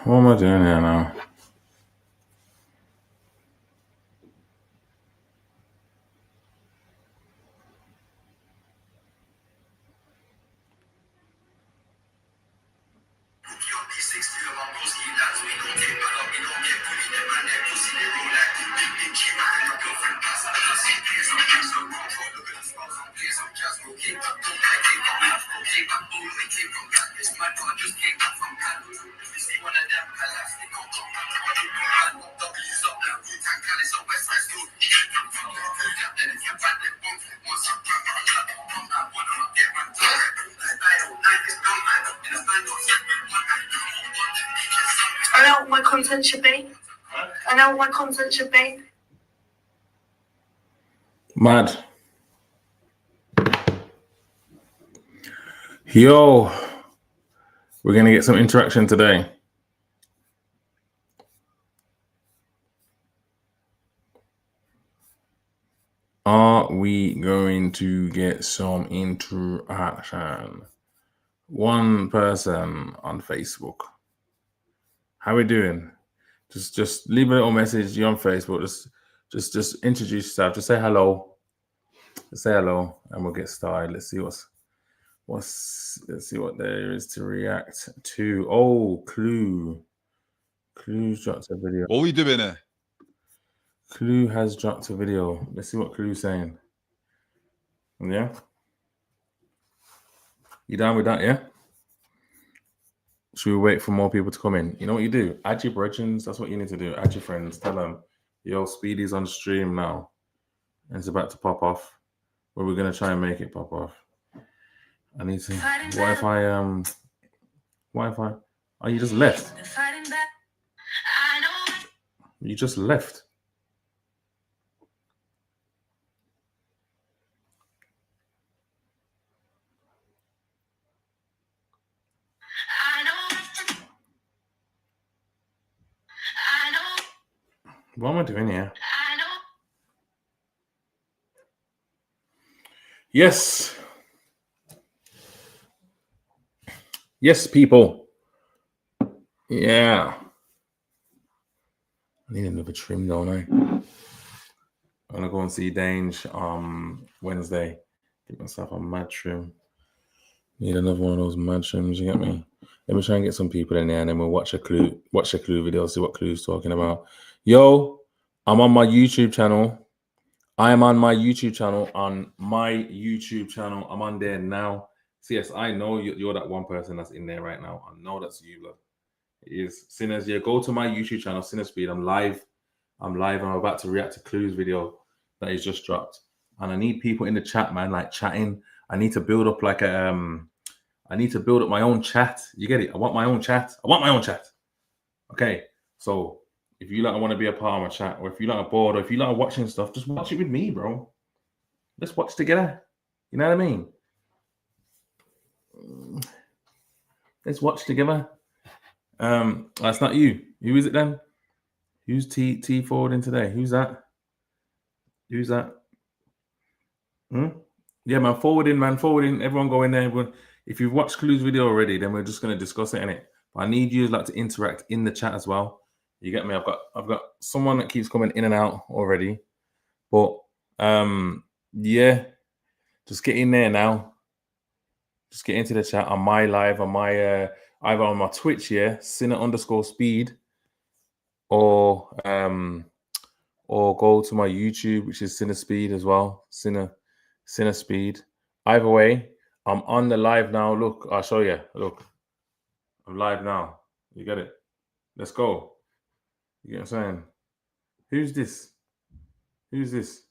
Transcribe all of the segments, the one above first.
What am I doing here now? I know what my content should be. I know what my content should be. Mad. Yo, we're going to get some interaction today. Are we going to get some interaction? One person on Facebook. How we doing? Just leave a little message. You're on Facebook. Just introduce yourself. Just say hello. Just say hello, and we'll get started. Let's see let's see what there is to react to. Oh, Clue. Clue's dropped a video. What we doing here? Clue has dropped a video. Let's see what Clue's saying. Yeah? You down with that, yeah? Should we wait for more people to come in? You know what you do? Add your brethrens. That's what you need to do. Add your friends. Tell them, yo, Speedy's on stream now. And it's about to pop off. But we're going to try and make it pop off. I need to... Wi-Fi. Oh, you just left. You just left. What am I doing here? Yes. Yes, people. Yeah. I need another trim, don't I? I'm going to go and see Dange Wednesday. Get myself a mad trim. Need another one of those mad trims, you get me? Let me try and get some people in there and then we'll watch a Clue video, see what Clue's talking about. Yo, I'm on my YouTube channel. I am on my YouTube channel. I'm on there now. So yes, I know you're that one person that's in there right now. I know that's you, blood. It is Sinners. Yeah, go to my YouTube channel, Sinner Speed. I'm live. I'm about to react to Clue's video that he's just dropped. And I need people in the chat, man, like chatting. I need to build up like I need to build up my own chat. You get it? I want my own chat. Okay. So if you like want to be a part of my chat, or if you like bored, or if you like watching stuff, just watch it with me, bro. Let's watch together. You know what I mean? Let's watch together. That's not you. Who is it then? Who's T forwarding today? Who's that? Yeah, man, forwarding. Everyone go in there. If you've watched Clue's video already, then we're just going to discuss it in it. But I need you like to interact in the chat as well. You get me? I've got someone that keeps coming in and out already. But yeah, just get in there now. Just get into the chat on my live, on my either on my Twitch, yeah, Sinner_speed, or go to my YouTube, which is Sinner Speed as well. Sinner Speed. Either way, I'm on the live now. Look, I'll show you. Look, I'm live now. You get it? Let's go. You get what I'm saying? Who's this? Who's this?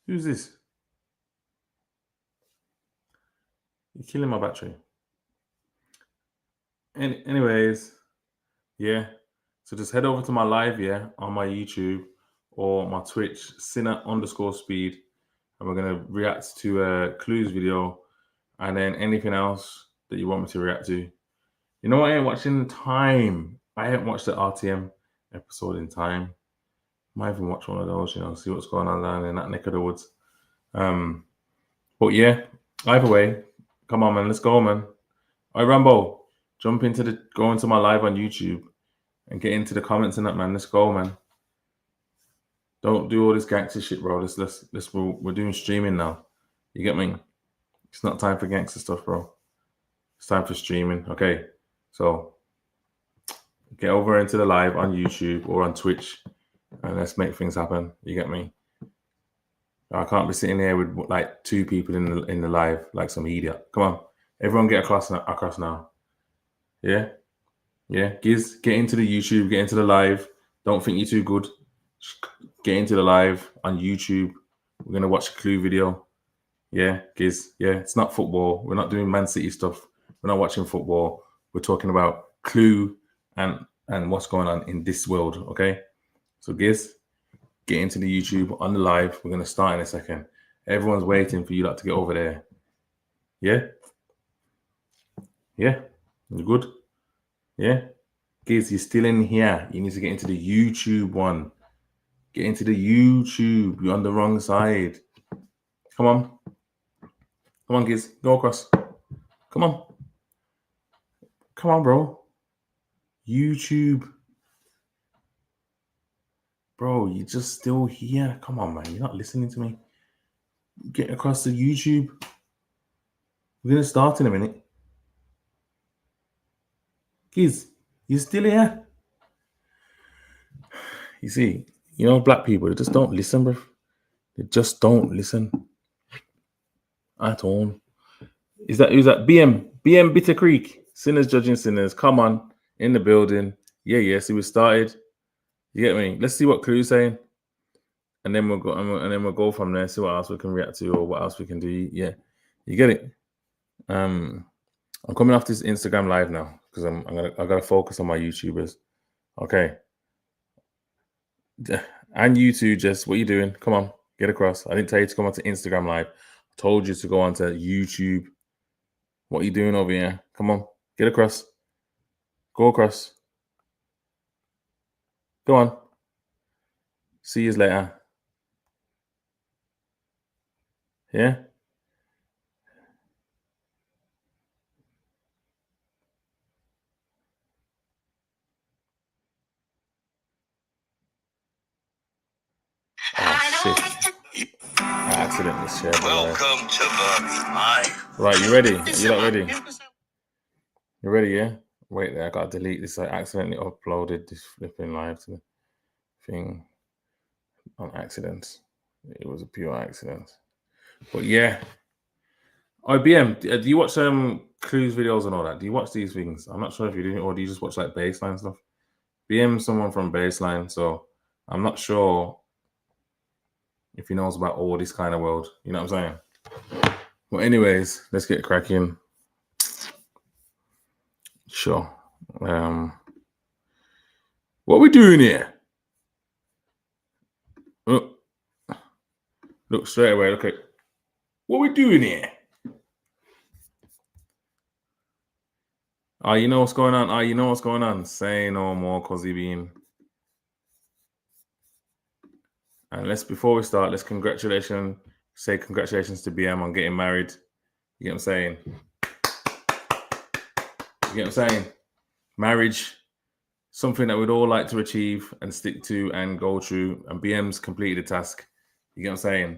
Who's this? You're killing my battery. Anyways, yeah. So just head over to my live, yeah, on my YouTube or my Twitch, Sinner_speed, and we're gonna react to Clue's video, and then anything else that you want me to react to. You know, I ain't watching time. I haven't watched the RTM episode in time. Might even watch one of those, you know, see what's going on down in that neck of the woods. But yeah, either way, come on, man. Let's go, man. All right, Rambo, go into my live on YouTube and get into the comments and that, man. Let's go, man. Don't do all this gangster shit, bro. We're doing streaming now. You get me? It's not time for gangster stuff, bro. It's time for streaming. Okay, so get over into the live on YouTube or on Twitch, and let's make things happen. You get me? I can't be sitting here with like 2 people in the live like some idiot. Come on, everyone, get across now. Yeah, Giz, get into the YouTube, get into the live. Don't think you're too good. Get into the live on YouTube. We're gonna watch a Clue video. Yeah, Giz. Yeah, it's not football. We're not doing Man City stuff. We're not watching football. We're talking about Clue and what's going on in this world. Okay, so Giz, get into the YouTube on the live. We're gonna start in a second. Everyone's waiting for you lot to get over there. Yeah, you good? Yeah, Giz, you're still in here. You need to get into the YouTube one. Get into the YouTube. You're on the wrong side. Come on, Giz, go across. Come on, bro. YouTube. Bro, you're just still here. Come on, man. You're not listening to me. Get across to YouTube. We're going to start in a minute. Giz, you're still here. You see, black people, they just don't listen, bro. They just don't listen at all. Who's that? BM Bitter Creek. Sinners judging sinners. Come on, in the building. Yeah. See, we started. You get me? Let's see what Clue's saying, and then we'll go from there. See what else we can react to or what else we can do. Yeah, you get it. I'm coming off this Instagram live now because I gotta focus on my YouTubers. Okay. And you too, Jess. What are you doing? Come on, get across. I didn't tell you to come onto Instagram live. I told you to go onto YouTube. What are you doing over here? Come on, get across. Go across. Go on. See you later. Yeah? Oh, shit. I accidentally shared the live. Welcome to the live. Right, you ready? You not ready? You ready, yeah? Wait there, I gotta delete this. I accidentally uploaded this flipping live to the thing on accident. It was a pure accident. But yeah. IBM, do you watch Clues videos and all that? Do you watch these things? I'm not sure if you do, or do you just watch like Baseline stuff? BM someone from Baseline, so I'm not sure if he knows about all this kind of world. You know what I'm saying? Well, anyways, let's get cracking. Sure. What we doing here? Oh, look straight away. Look at what we doing here. You know what's going on. You know what's going on. Say no more, Cosy Bean. And before we start, say congratulations to BM on getting married. You get what I'm saying? You get what I'm saying? Marriage, something that we'd all like to achieve and stick to and go through. And BM's completed the task. You get what I'm saying?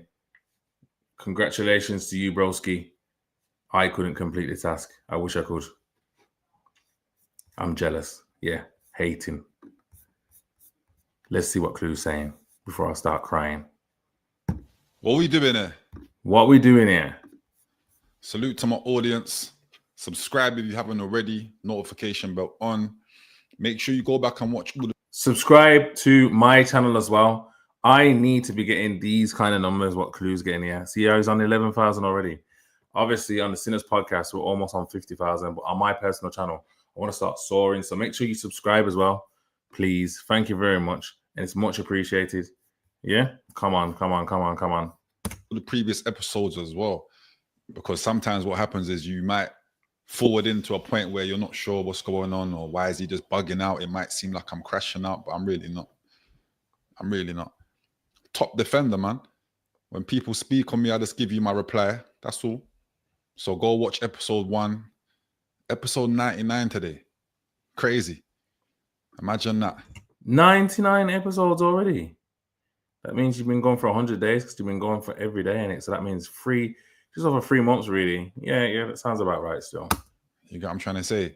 Congratulations to you, broski. I couldn't complete the task. I wish I could. I'm jealous. Yeah, hating. Let's see what Clue's saying before I start crying. What we doing here? What we doing here? Salute to my audience. Subscribe if you haven't already. Notification bell on. Make sure you go back and watch. Subscribe to my channel as well. I need to be getting these kind of numbers, what Clue's getting here. See, I was on 11,000 already. Obviously, on the Sinners podcast, we're almost on 50,000. But on my personal channel, I want to start soaring. So make sure you subscribe as well, please. Thank you very much. And it's much appreciated. Yeah? Come on. The previous episodes as well. Because sometimes what happens is you might forward into a point where you're not sure what's going on or why is he just bugging out. It might seem like I'm crashing out, but I'm really not. Top defender, man. When people speak on me, I just give you my reply. That's all. So go watch episode 1, episode 99 today. Crazy. Imagine that. 99 episodes already. That means you've been going for 100 days because you've been going for every day in it. So that means just over 3 months, really. Yeah, that sounds about right still. You get what I'm trying to say?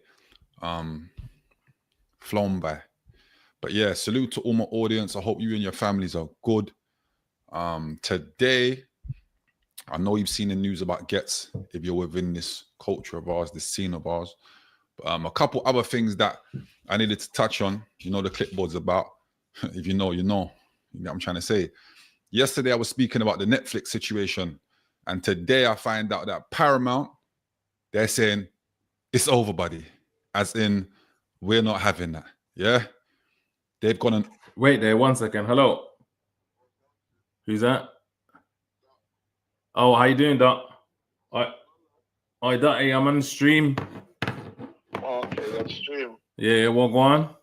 Flown by. But yeah, salute to all my audience. I hope you and your families are good. Today, I know you've seen the news about Gets if you're within this culture of ours, this scene of ours. But a couple other things that I needed to touch on. You know the clipboard's about. If you know, you know. You know what I'm trying to say? Yesterday, I was speaking about the Netflix situation. And today, I find out that Paramount, they're saying, it's over, buddy. As in, we're not having that. Yeah? They've gone and... Wait there, 1 second. Hello. Who's that? Oh, how you doing, Doc? Doc, hey, I'm on the stream. Oh, okay, on stream. Yeah, what go on?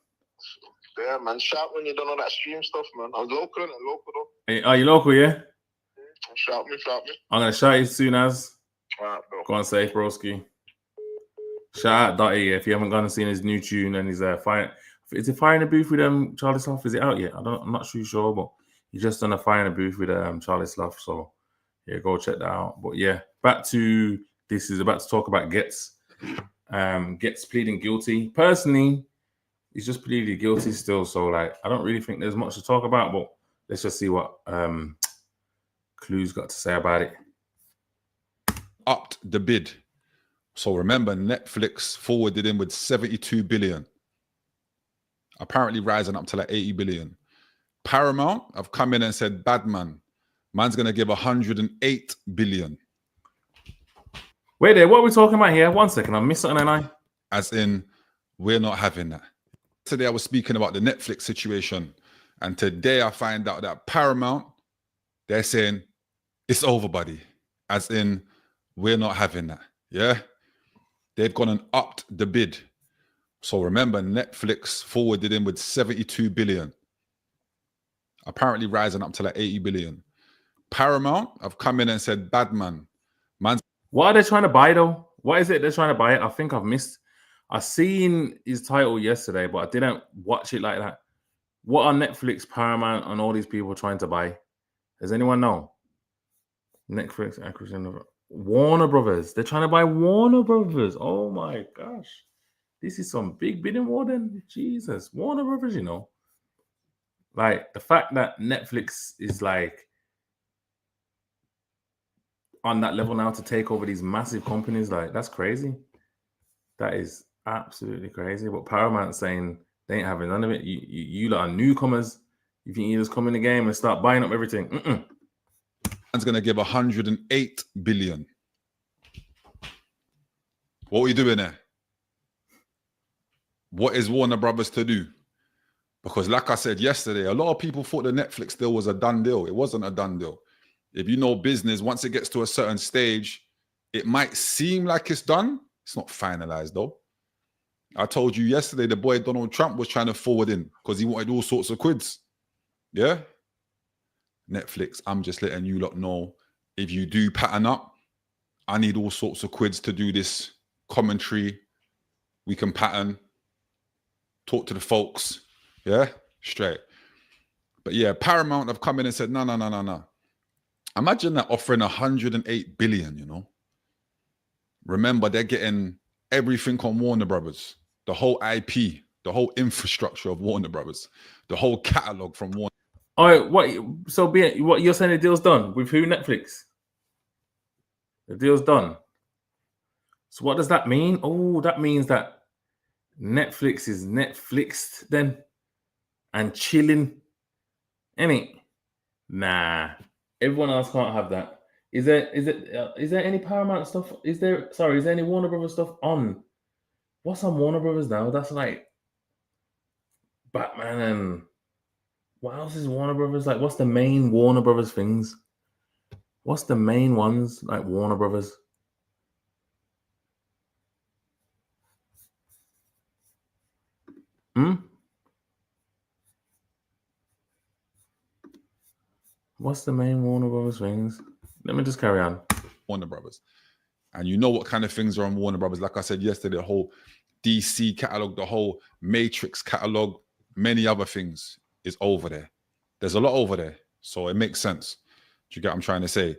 Yeah, man. Shout when you don't know that stream stuff, man. I'm local though. Hey, are you local, yeah? Shout me. I'm gonna shout you as soon as. Alright, bro. Go on, safe, broski. Shout out Dotty if you haven't gone and seen his new tune and he's fire. Is it Fire in the Booth with Charlie Slough? Is it out yet? I'm not too sure, but he's just done a Fire in the Booth with Charlie Slough. So yeah, go check that out. But yeah, back to this is about to talk about Gets. Gets pleading guilty. Personally, he's just pleaded guilty still. So like, I don't really think there's much to talk about. But let's just see what Clue's got to say about it. Upped the bid. So remember, Netflix forwarded in with 72 billion. Apparently rising up to like 80 billion. Paramount have come in and said, bad man's going to give 108 billion. Wait there, what are we talking about here? 1 second, I missed something, and I. As in, we're not having that. Today I was speaking about the Netflix situation. And today I find out that Paramount, they're saying, it's over, buddy. As in, we're not having that. Yeah? They've gone and upped the bid. So remember, Netflix forwarded in with 72 billion. Apparently rising up to like 80 billion. Paramount have come in and said, bad man's... What are they trying to buy though? What is it they're trying to buy? I think I've missed. I seen his title yesterday, but I didn't watch it like that. What are Netflix, Paramount, and all these people trying to buy? Does anyone know? Netflix acquisition of Warner Brothers. They're trying to buy Warner Brothers. Oh my gosh. This is some big bidding war then. Jesus. Warner Brothers, you know. Like the fact that Netflix is like on that level now to take over these massive companies, like that's crazy. That is absolutely crazy. But Paramount saying they ain't having none of it. You lot are newcomers. You think you just come in the game and start buying up everything? Man's going to give 108 billion. What are we doing there? What is Warner Brothers to do? Because like I said yesterday, a lot of people thought the Netflix deal was a done deal. It wasn't a done deal. If you know business, once it gets to a certain stage, it might seem like it's done. It's not finalized though. I told you yesterday, the boy Donald Trump was trying to forward in because he wanted all sorts of quids. Yeah? Netflix, I'm just letting you lot know, if you do pattern up, I need all sorts of quids to do this commentary. We can pattern, talk to the folks. Yeah? Straight. But yeah, Paramount have come in and said, no. Imagine that offering 108 billion, you know. Remember, they're getting everything on Warner Brothers, the whole IP, the whole infrastructure of Warner Brothers, the whole catalog from Warner. All right, what you're saying the deal's done with who? Netflix. The deal's done. So what does that mean? Oh, that means that Netflix is Netflixed then and chilling. Any? Nah. Everyone else can't have that. Is there any Paramount stuff? Is there any Warner Brothers stuff on? What's on Warner Brothers now? That's like Batman and what else is Warner Brothers? Like, what's the main Warner Brothers things? What's the main ones like Warner Brothers? What's the main Warner Brothers things? Let me just carry on. Warner Brothers. And you know what kind of things are on Warner Brothers. Like I said yesterday, the whole DC catalog, the whole Matrix catalog, many other things is over there. There's a lot over there. So it makes sense. Do you get what I'm trying to say?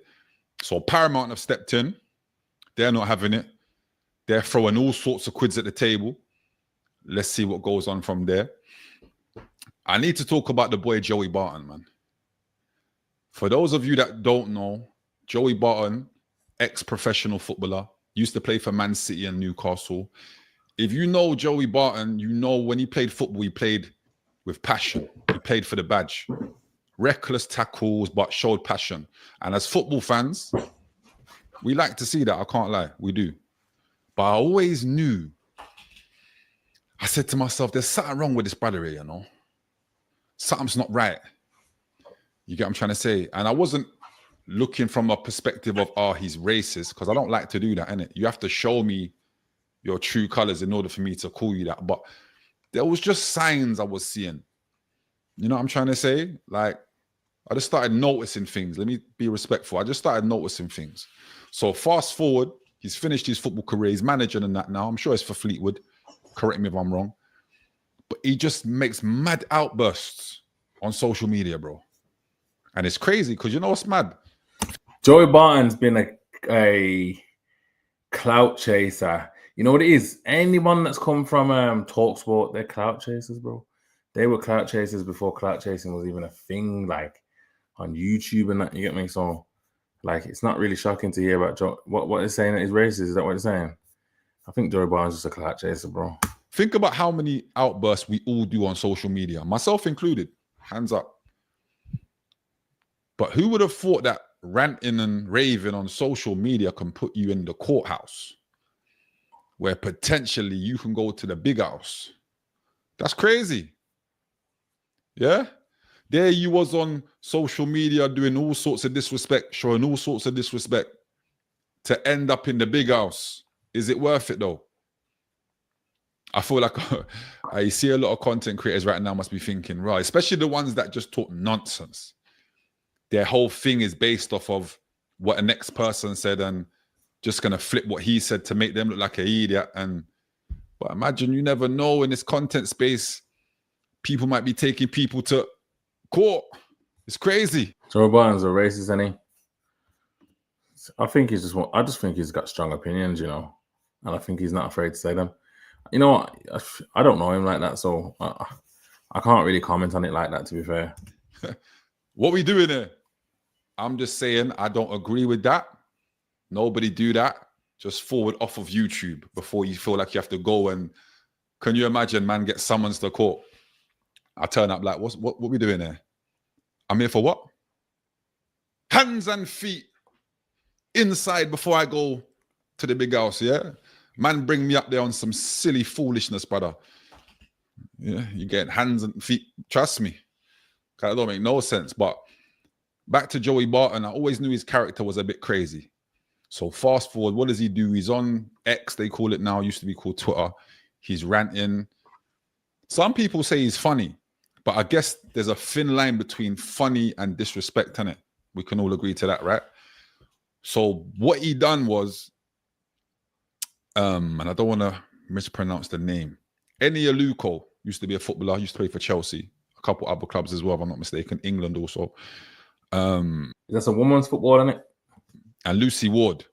So Paramount have stepped in. They're not having it. They're throwing all sorts of quids at the table. Let's see what goes on from there. I need to talk about the boy Joey Barton, man. For those of you that don't know, Joey Barton, ex-professional footballer, used to play for Man City and Newcastle. If you know Joey Barton, you know when he played football, he played with passion. He played for the badge. Reckless tackles, but showed passion. And as football fans, we like to see that. I can't lie. We do. But I always knew. I said to myself, there's something wrong with this brother here, you know? Something's not right. You get what I'm trying to say? And I wasn't looking from a perspective of, oh, he's racist, because I don't like to do that, innit? You have to show me your true colors in order for me to call you that. But there was just signs I was seeing. You know what I'm trying to say? Like, I just started noticing things. Let me be respectful. I just started noticing things. So fast forward, he's finished his football career. He's managing and that now. I'm sure it's for Fleetwood. Correct me if I'm wrong. But he just makes mad outbursts on social media, bro. And it's crazy because you know what's mad? Joey Barton's been a clout chaser. You know what it is? Anyone that's come from TalkSport, they're clout chasers, bro. They were clout chasers before clout chasing was even a thing, like on YouTube and that. You get me? So, like, it's not really shocking to hear about what they're saying that he's racist. Is that what they're saying? I think Joey Barton's just a clout chaser, bro. Think about how many outbursts we all do on social media, myself included. Hands up. But who would have thought that ranting and raving on social media can put you in the courthouse, where potentially you can go to the big house? That's crazy. Yeah? There you was on social media doing all sorts of disrespect, showing all sorts of disrespect to end up in the big house. Is it worth it though? I feel like I see a lot of content creators right now must be thinking, right, especially the ones that just talk nonsense. Their whole thing is based off of what a next person said and just going to flip what he said to make them look like an idiot. But imagine, you never know, in this content space, people might be taking people to court. It's crazy. Joey Barton's a racist, isn't he? I just think he's got strong opinions, you know, and I think he's not afraid to say them. You know what? I don't know him like that, so I can't really comment on it like that, to be fair. What we doing here? I'm just saying I don't agree with that. Nobody do that. Just forward off of YouTube before you feel like you have to go and, can you imagine, man, get summons to court? I turn up like, what we doing here? I'm here for what? Hands and feet inside before I go to the big house, yeah? Man, bring me up there on some silly foolishness, brother. Yeah, you get hands and feet. Trust me. That don't make no sense. But back to Joey Barton, I always knew his character was a bit crazy. So fast forward, what does he do? He's on X, they call it now, used to be called Twitter. He's ranting. Some people say he's funny, but I guess there's a thin line between funny and disrespect, innit? We can all agree to that, right? So what he done was, and I don't want to mispronounce the name. Eni Aluko used to be a footballer, used to play for Chelsea, a couple other clubs as well, if I'm not mistaken, England also. That's a women's football, isn't it? And Lucy Ward.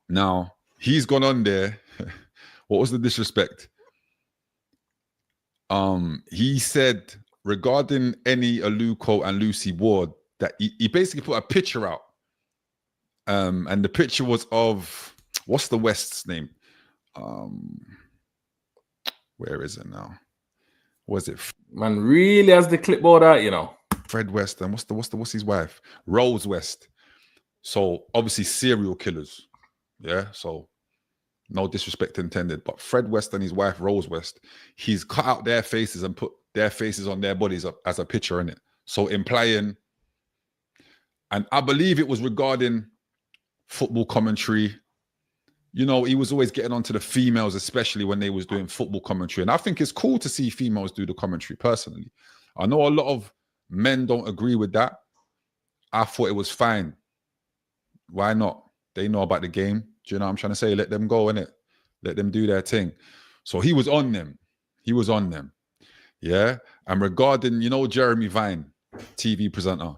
Now, he's gone on there. What was the disrespect? He said regarding Eni Aluko and Lucy Ward that he basically put a picture out. And the picture was of, what's the West's name? Where is it now? Was it? Man really has the clipboard out, you know. Fred West, and what's his wife? Rose West. So obviously serial killers. Yeah. So no disrespect intended, but Fred West and his wife Rose West, he's cut out their faces and put their faces on their bodies as a picture in it. So implying, and I believe it was regarding football commentary. You know, he was always getting onto the females, especially when they was doing football commentary. And I think it's cool to see females do the commentary personally. I know a lot of men don't agree with that. I thought it was fine. Why not? They know about the game. Do you know what I'm trying to say? Let them go, innit? Let them do their thing. So he was on them. He was on them. Yeah. And regarding, you know, Jeremy Vine, TV presenter,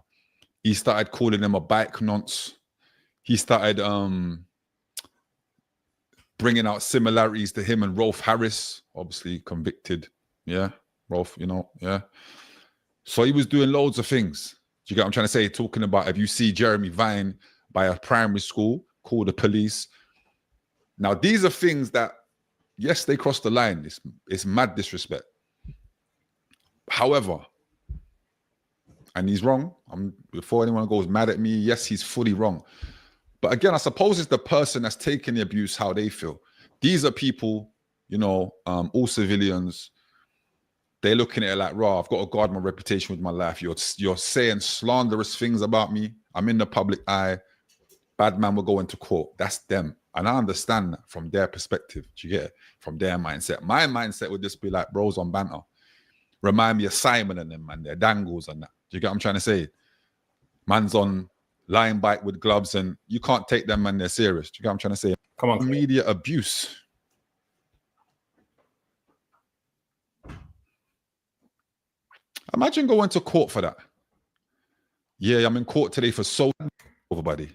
he started calling them a bike nonce. He started bringing out similarities to him and Rolf Harris, obviously convicted. Yeah. Rolf, you know, yeah. So he was doing loads of things. Do you get what I'm trying to say? Talking about if you see Jeremy Vine by a primary school, call the police. Now, these are things that, yes, they cross the line. It's mad disrespect. However, and he's wrong. Before anyone goes mad at me, yes, he's fully wrong. But again, I suppose it's the person that's taking the abuse, how they feel. These are people, you know, all civilians. They're looking at it like, raw, I've got to guard my reputation with my life. You're saying slanderous things about me. I'm in the public eye. Bad man will go into court. That's them. And I understand that from their perspective. Do you get it? From their mindset. My mindset would just be like bros on banter. Remind me of Simon and them, man. Their dangles and that. Do you get what I'm trying to say? Man's on line bike with gloves and you can't take them, man. They're serious. Do you get what I'm trying to say? Come on. Media abuse. Imagine going to court for that. Yeah, I'm in court today for so everybody.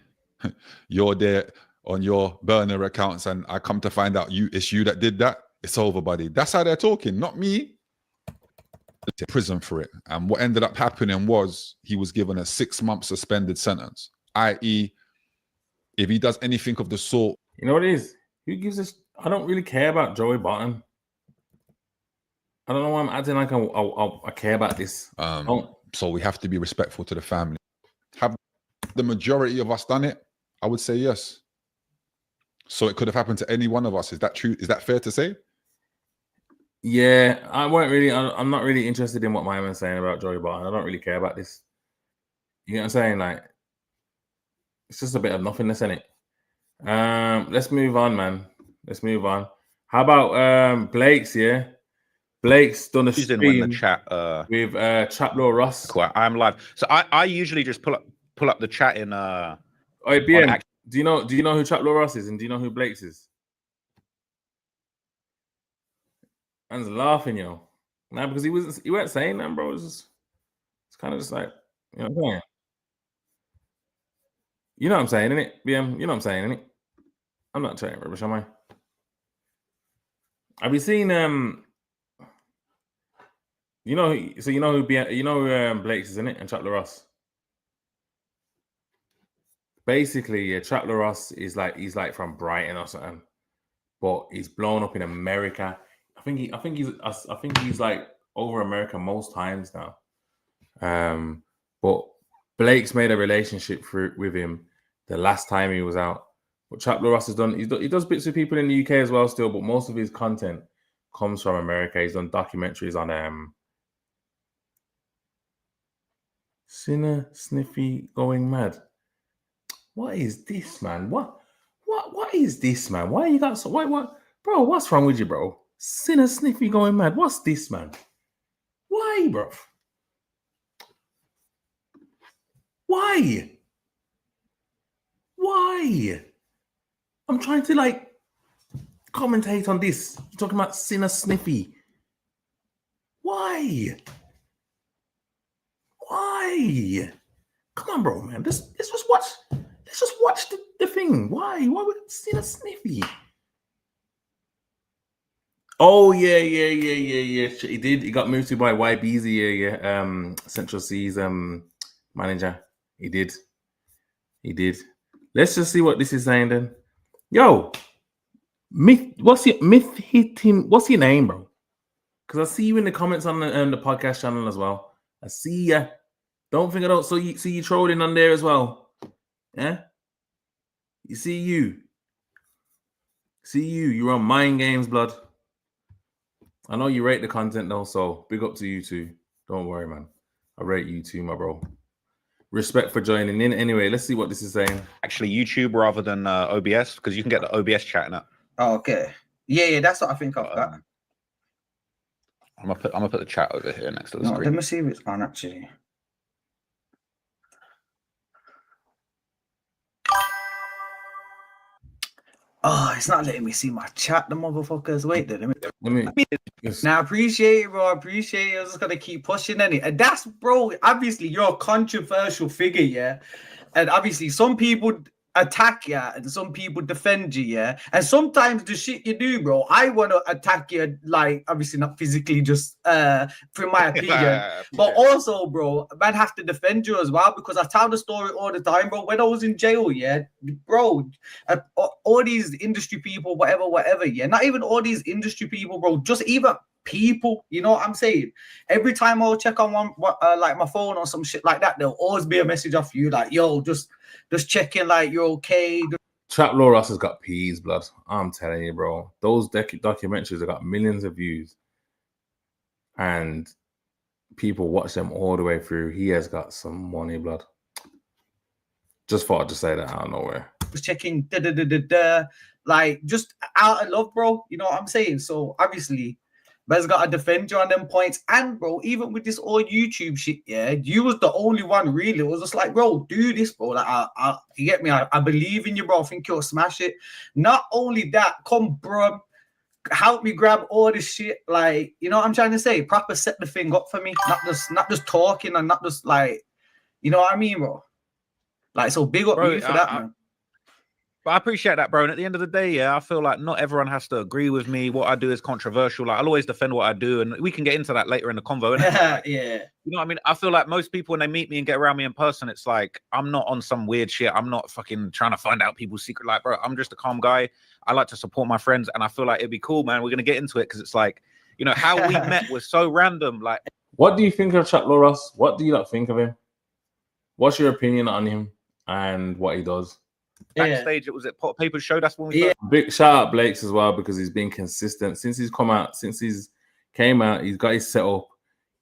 You're there on your burner accounts and I come to find out it's you that did that. It's over, buddy. That's how they're talking, not me. To prison for it. And what ended up happening was he was given a 6-month suspended sentence, i.e., if he does anything of the sort. You know what it is? Who gives us? I don't really care about Joey Barton. I don't know why I'm acting like I care about this. So we have to be respectful to the family. Have the majority of us done it? I would say yes. So it could have happened to any one of us. Is that true? Is that fair to say? Yeah, I'm not really interested in what my man's saying about Joey Barton. I don't really care about this. You know what I'm saying? Like, it's just a bit of nothingness, isn't it? Let's move on, man. Let's move on. How about Blake's, yeah? Blake's done a stream in the chat with Chaplow Ross. Cool, I'm live. So I usually just pull up the chat in Oh, BM, do you know who Chaplow Ross is and do you know who Blake's is? Man's laughing, yo. Nah, because he weren't saying that, bro. It's kind of just like, you know what I'm saying? You know what I'm saying, innit? BM, you know what I'm saying, innit? I'm not trying rubbish, am I? Have you seen you know who Blake's is, innit? And Chaplow Ross. Basically, yeah, Chaplow Ross is like he's from Brighton or something, but he's blown up in America. I think he's like over America most times now. But Blake's made a relationship with him the last time he was out. What Chaplow Ross has done, he does bits with people in the UK as well still, but most of his content comes from America. He's done documentaries on Sinner Sniffy Going Mad. What is this, man? What is this, man? Why you got so what bro, what's wrong with you, bro? Sinner Sniffy Going Mad. What's this, man? Why, bro? Why? I'm trying to like commentate on this. You're talking about Sinner Sniffy. Why? Come on, bro, man. Let's just watch the thing. Why would Sinner Sniffy? Oh yeah. He did. He got moved to by YBZ. Yeah. Central C's manager. He did. Let's just see what this is saying then. Yo, what's your name, bro? Because I see you in the comments on the podcast channel as well. I see ya. Don't think I don't see you trolling on there as well. Yeah. You see you. You're on Mind Games, blood. I know you rate the content though, so big up to you too. Don't worry, man. I rate you too, my bro. Respect for joining in. Anyway, let's see what this is saying. Actually, YouTube rather than OBS, because you can get the OBS chat in it. Oh, okay. Yeah, that's what I think of that. I'm gonna put the chat over here next to the screen. Let me see if it's on actually. Oh, it's not letting me see my chat, the motherfuckers. Wait, let me. Let me. Yes. Now, I appreciate it, bro. I appreciate it. I'm just gonna keep pushing it. And that's, bro, obviously you're a controversial figure, yeah. And obviously some people attack you and some people defend you, yeah. And sometimes the shit you do, bro, I want to attack you, like obviously not physically, just for my opinion. But also, bro, man have to defend you as well, because I tell the story all the time, bro. When I was in jail, yeah, bro, all these industry people, whatever, yeah, not even all these industry people, bro, just even people, you know what I'm saying? Every time I'll check on like my phone or some shit like that, there'll always be a message off you like, yo, just checking like you're okay. Trap Law Ross has got peas, blood. I'm telling you, bro. Those documentaries have got millions of views, and people watch them all the way through. He has got some money, blood. Just thought I'd just say that out of nowhere. Was checking like just out of love, bro. You know what I'm saying? So obviously, man's got to defend you on them points. And bro, even with this all YouTube shit, yeah, you was the only one really. It was just like, bro, do this, bro. Like, you get me? I believe in you, bro. I think you'll smash it. Not only that, come, bro, help me grab all this shit. Like, you know what I'm trying to say? Proper set the thing up for me. Not just talking and not just like, you know what I mean, bro? Like, so big up you for that, man. But I appreciate that, bro. And at the end of the day, yeah, I feel like not everyone has to agree with me. What I do is controversial. Like, I'll always defend what I do, and we can get into that later in the convo. Yeah. You know what I mean? I feel like most people, when they meet me and get around me in person, it's like, I'm not on some weird shit. I'm not fucking trying to find out people's secret. Like, bro, I'm just a calm guy. I like to support my friends, and I feel like it'd be cool, man. We're going to get into it because it's like, you know, how we met was so random. Like, what do you think of Trap Law Ross? What do you like think of him? What's your opinion on him and what he does? Backstage, it was at Pot Paper Show. That's when we big shout out Blake's as well, because he's been consistent since he's come out. Since he's came out, he's got his setup.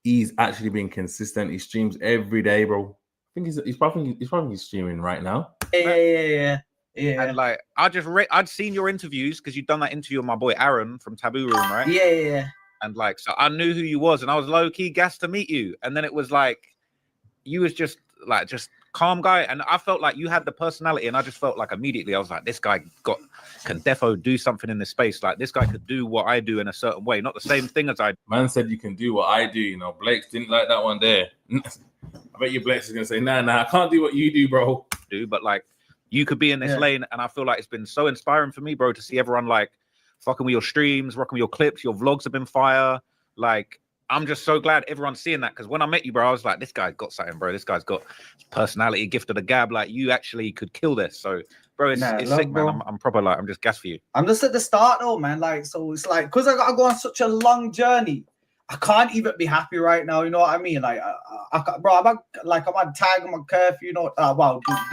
He's actually been consistent. He streams every day, bro. I think he's probably streaming right now. Yeah. And like, I'd seen your interviews because you'd done that interview with my boy Aaron from Taboo Room, right? Yeah. And like, so I knew who you was, and I was low key gassed to meet you. And then it was like, you was just calm guy, and I felt like you had the personality, and I just felt like immediately I was like, this guy can defo do something in this space. Like, this guy could do what I do in a certain way, not the same thing as I do. Man said you can do what I do. You know, Blake didn't like that one there. I bet you Blake's is gonna say, nah, I can't do what you do, bro. But like, you could be in this lane, and I feel like it's been so inspiring for me, bro, to see everyone like fucking with your streams, rocking with your clips. Your vlogs have been fire. Like, I'm just so glad everyone's seeing that, because when I met you, bro, I was like, this guy's got something, bro. This guy's got personality, gift of the gab. Like, you actually could kill this. So, bro, it's sick, bro. Man. I'm proper like, I'm just gassed for you. I'm just at the start, though, man. Like, so it's like, because I got to go on such a long journey, I can't even be happy right now. You know what I mean? Like, I'm on tag, I'm on curfew. You know,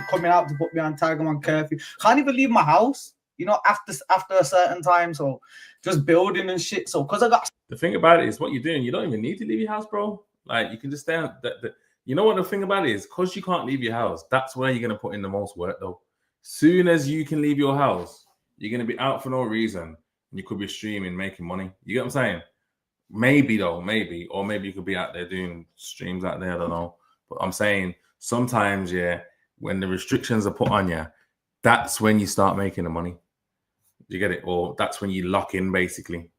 coming out to put me on tag, I'm on curfew. Can't even leave my house. You know, after a certain time, so just building and shit. So, because I got the thing about it is what you're doing. You don't even need to leave your house, bro. Like, you can just stay on. You know what the thing about it is? Because you can't leave your house. That's where you're gonna put in the most work, though. Soon as you can leave your house, you're gonna be out for no reason, and you could be streaming, making money. You get what I'm saying? Maybe or maybe you could be out there doing streams out there. I don't know, but I'm saying sometimes, when the restrictions are put on you, that's when you start making the money. You get it? Or that's when you lock in, basically.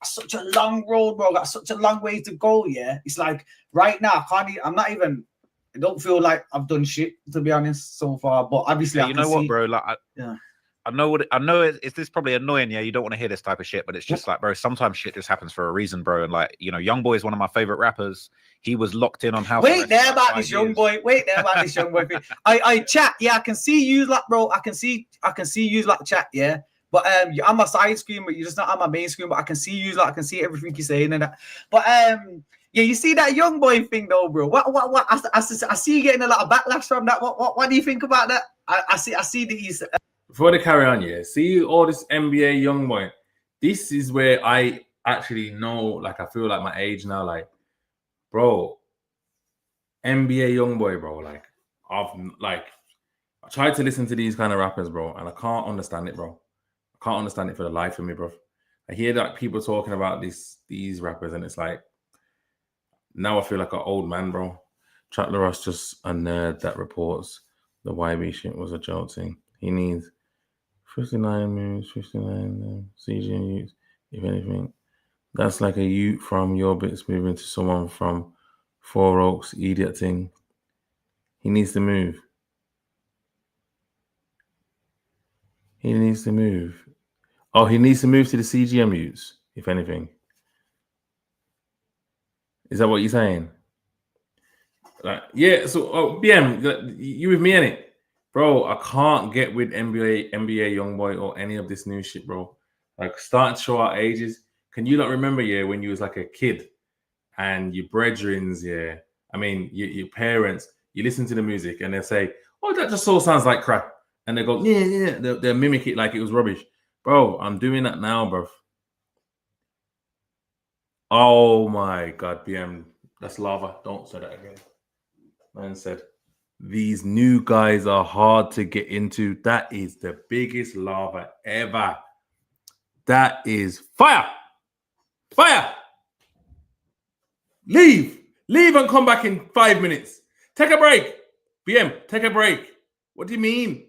Such a long road, bro. Got such a long way to go. Yeah, it's like right now, I don't feel like I've done shit, to be honest, so far. But obviously, you know what, bro? Like, I know it's this probably annoying. Yeah, you don't want to hear this type of shit, but it's just like, bro, sometimes shit just happens for a reason, bro. And like, you know, Youngboy is one of my favorite rappers. He was locked in on house. Wait there about this Youngboy. Thing. I chat. Yeah, I can see you, like, bro. I can see you, like, chat. Yeah. But you're on my side screen, but you're just not on my main screen. But I can see you, like, I can see everything you're saying and that. But yeah, you see that Youngboy thing though, bro. What? I see you getting a lot of backlash from that. What do you think about that? I see these. Before they carry on, see all this NBA Youngboy. This is where I actually know, like, I feel like my age now, like, bro, NBA Youngboy, bro. Like, I tried to listen to these kind of rappers, bro, and I can't understand it, bro. I can't understand it for the life of me, bro. I hear that people talking about these rappers, and it's like, now I feel like an old man, bro. Trap Law Ross just a nerd that reports the YB shit was a joke thing. He needs 59 moves, 59 CGM utes, if anything. That's like a ute from your bits moving to someone from Four Oaks, idiot thing. He needs to move. He needs to move. Oh, he needs to move to the CGM utes, if anything. Is that what you're saying? Like, yeah, so BM, you with me in it? Bro, I can't get with NBA Youngboy or any of this new shit, bro. Like, starting to show our ages. Can you not remember, when you was like a kid and your brethrens, I mean, your parents, you listen to the music and they say, oh, that just so sounds like crap. And they go, yeah. They'll mimic it like it was rubbish. Bro, I'm doing that now, bro. Oh my God, BM, that's lava. Don't say that again. Man said, these new guys are hard to get into. That is the biggest lava ever. That is fire. Fire. Leave and come back in 5 minutes. Take a break. BM, take a break. What do you mean?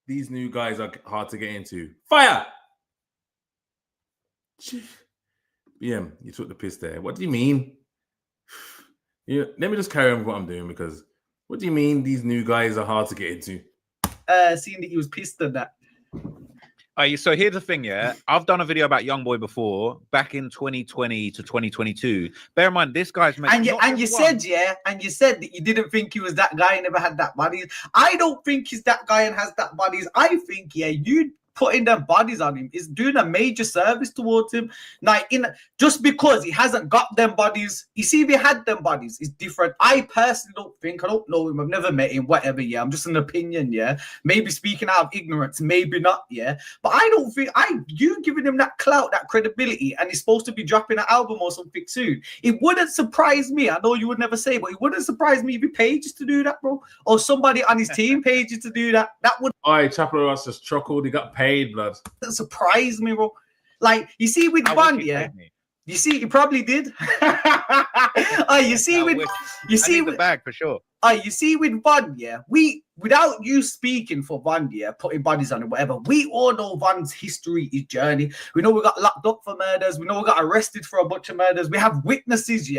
These new guys are hard to get into. Fire. BM, you took the piss there. What do you mean? Let me just carry on with what I'm doing, because what do you mean these new guys are hard to get into? Seeing that he was pissed at that. So here's the thing, I've done a video about Youngboy before, back in 2020 to 2022. Bear in mind, this guy's making. And you said that you didn't think he was that guy and never had that bodies. I don't think he's that guy and has that bodies. I think you putting them bodies on him is doing a major service towards him. Like, just because he hasn't got them bodies, you see, if he had them bodies, it's different. I personally don't think, I don't know him, I've never met him, whatever, I'm just an opinion, maybe speaking out of ignorance, maybe not, but I don't think you giving him that clout, that credibility, and he's supposed to be dropping an album or something soon. It wouldn't surprise me, I know you would never say, but it wouldn't surprise me if he paid to do that, bro, or somebody on his team paid to do that. That would. All right, Chapel Ross just chuckled. He got paid, blood. That surprised me, bro. Like, you see with Von, you see, he probably did. You see the bag for sure. You see with Von, we, without you speaking for Von, putting bodies on it, whatever, we all know Von's history, his journey. We know we got locked up for murders. We know we got arrested for a bunch of murders. We have witnesses,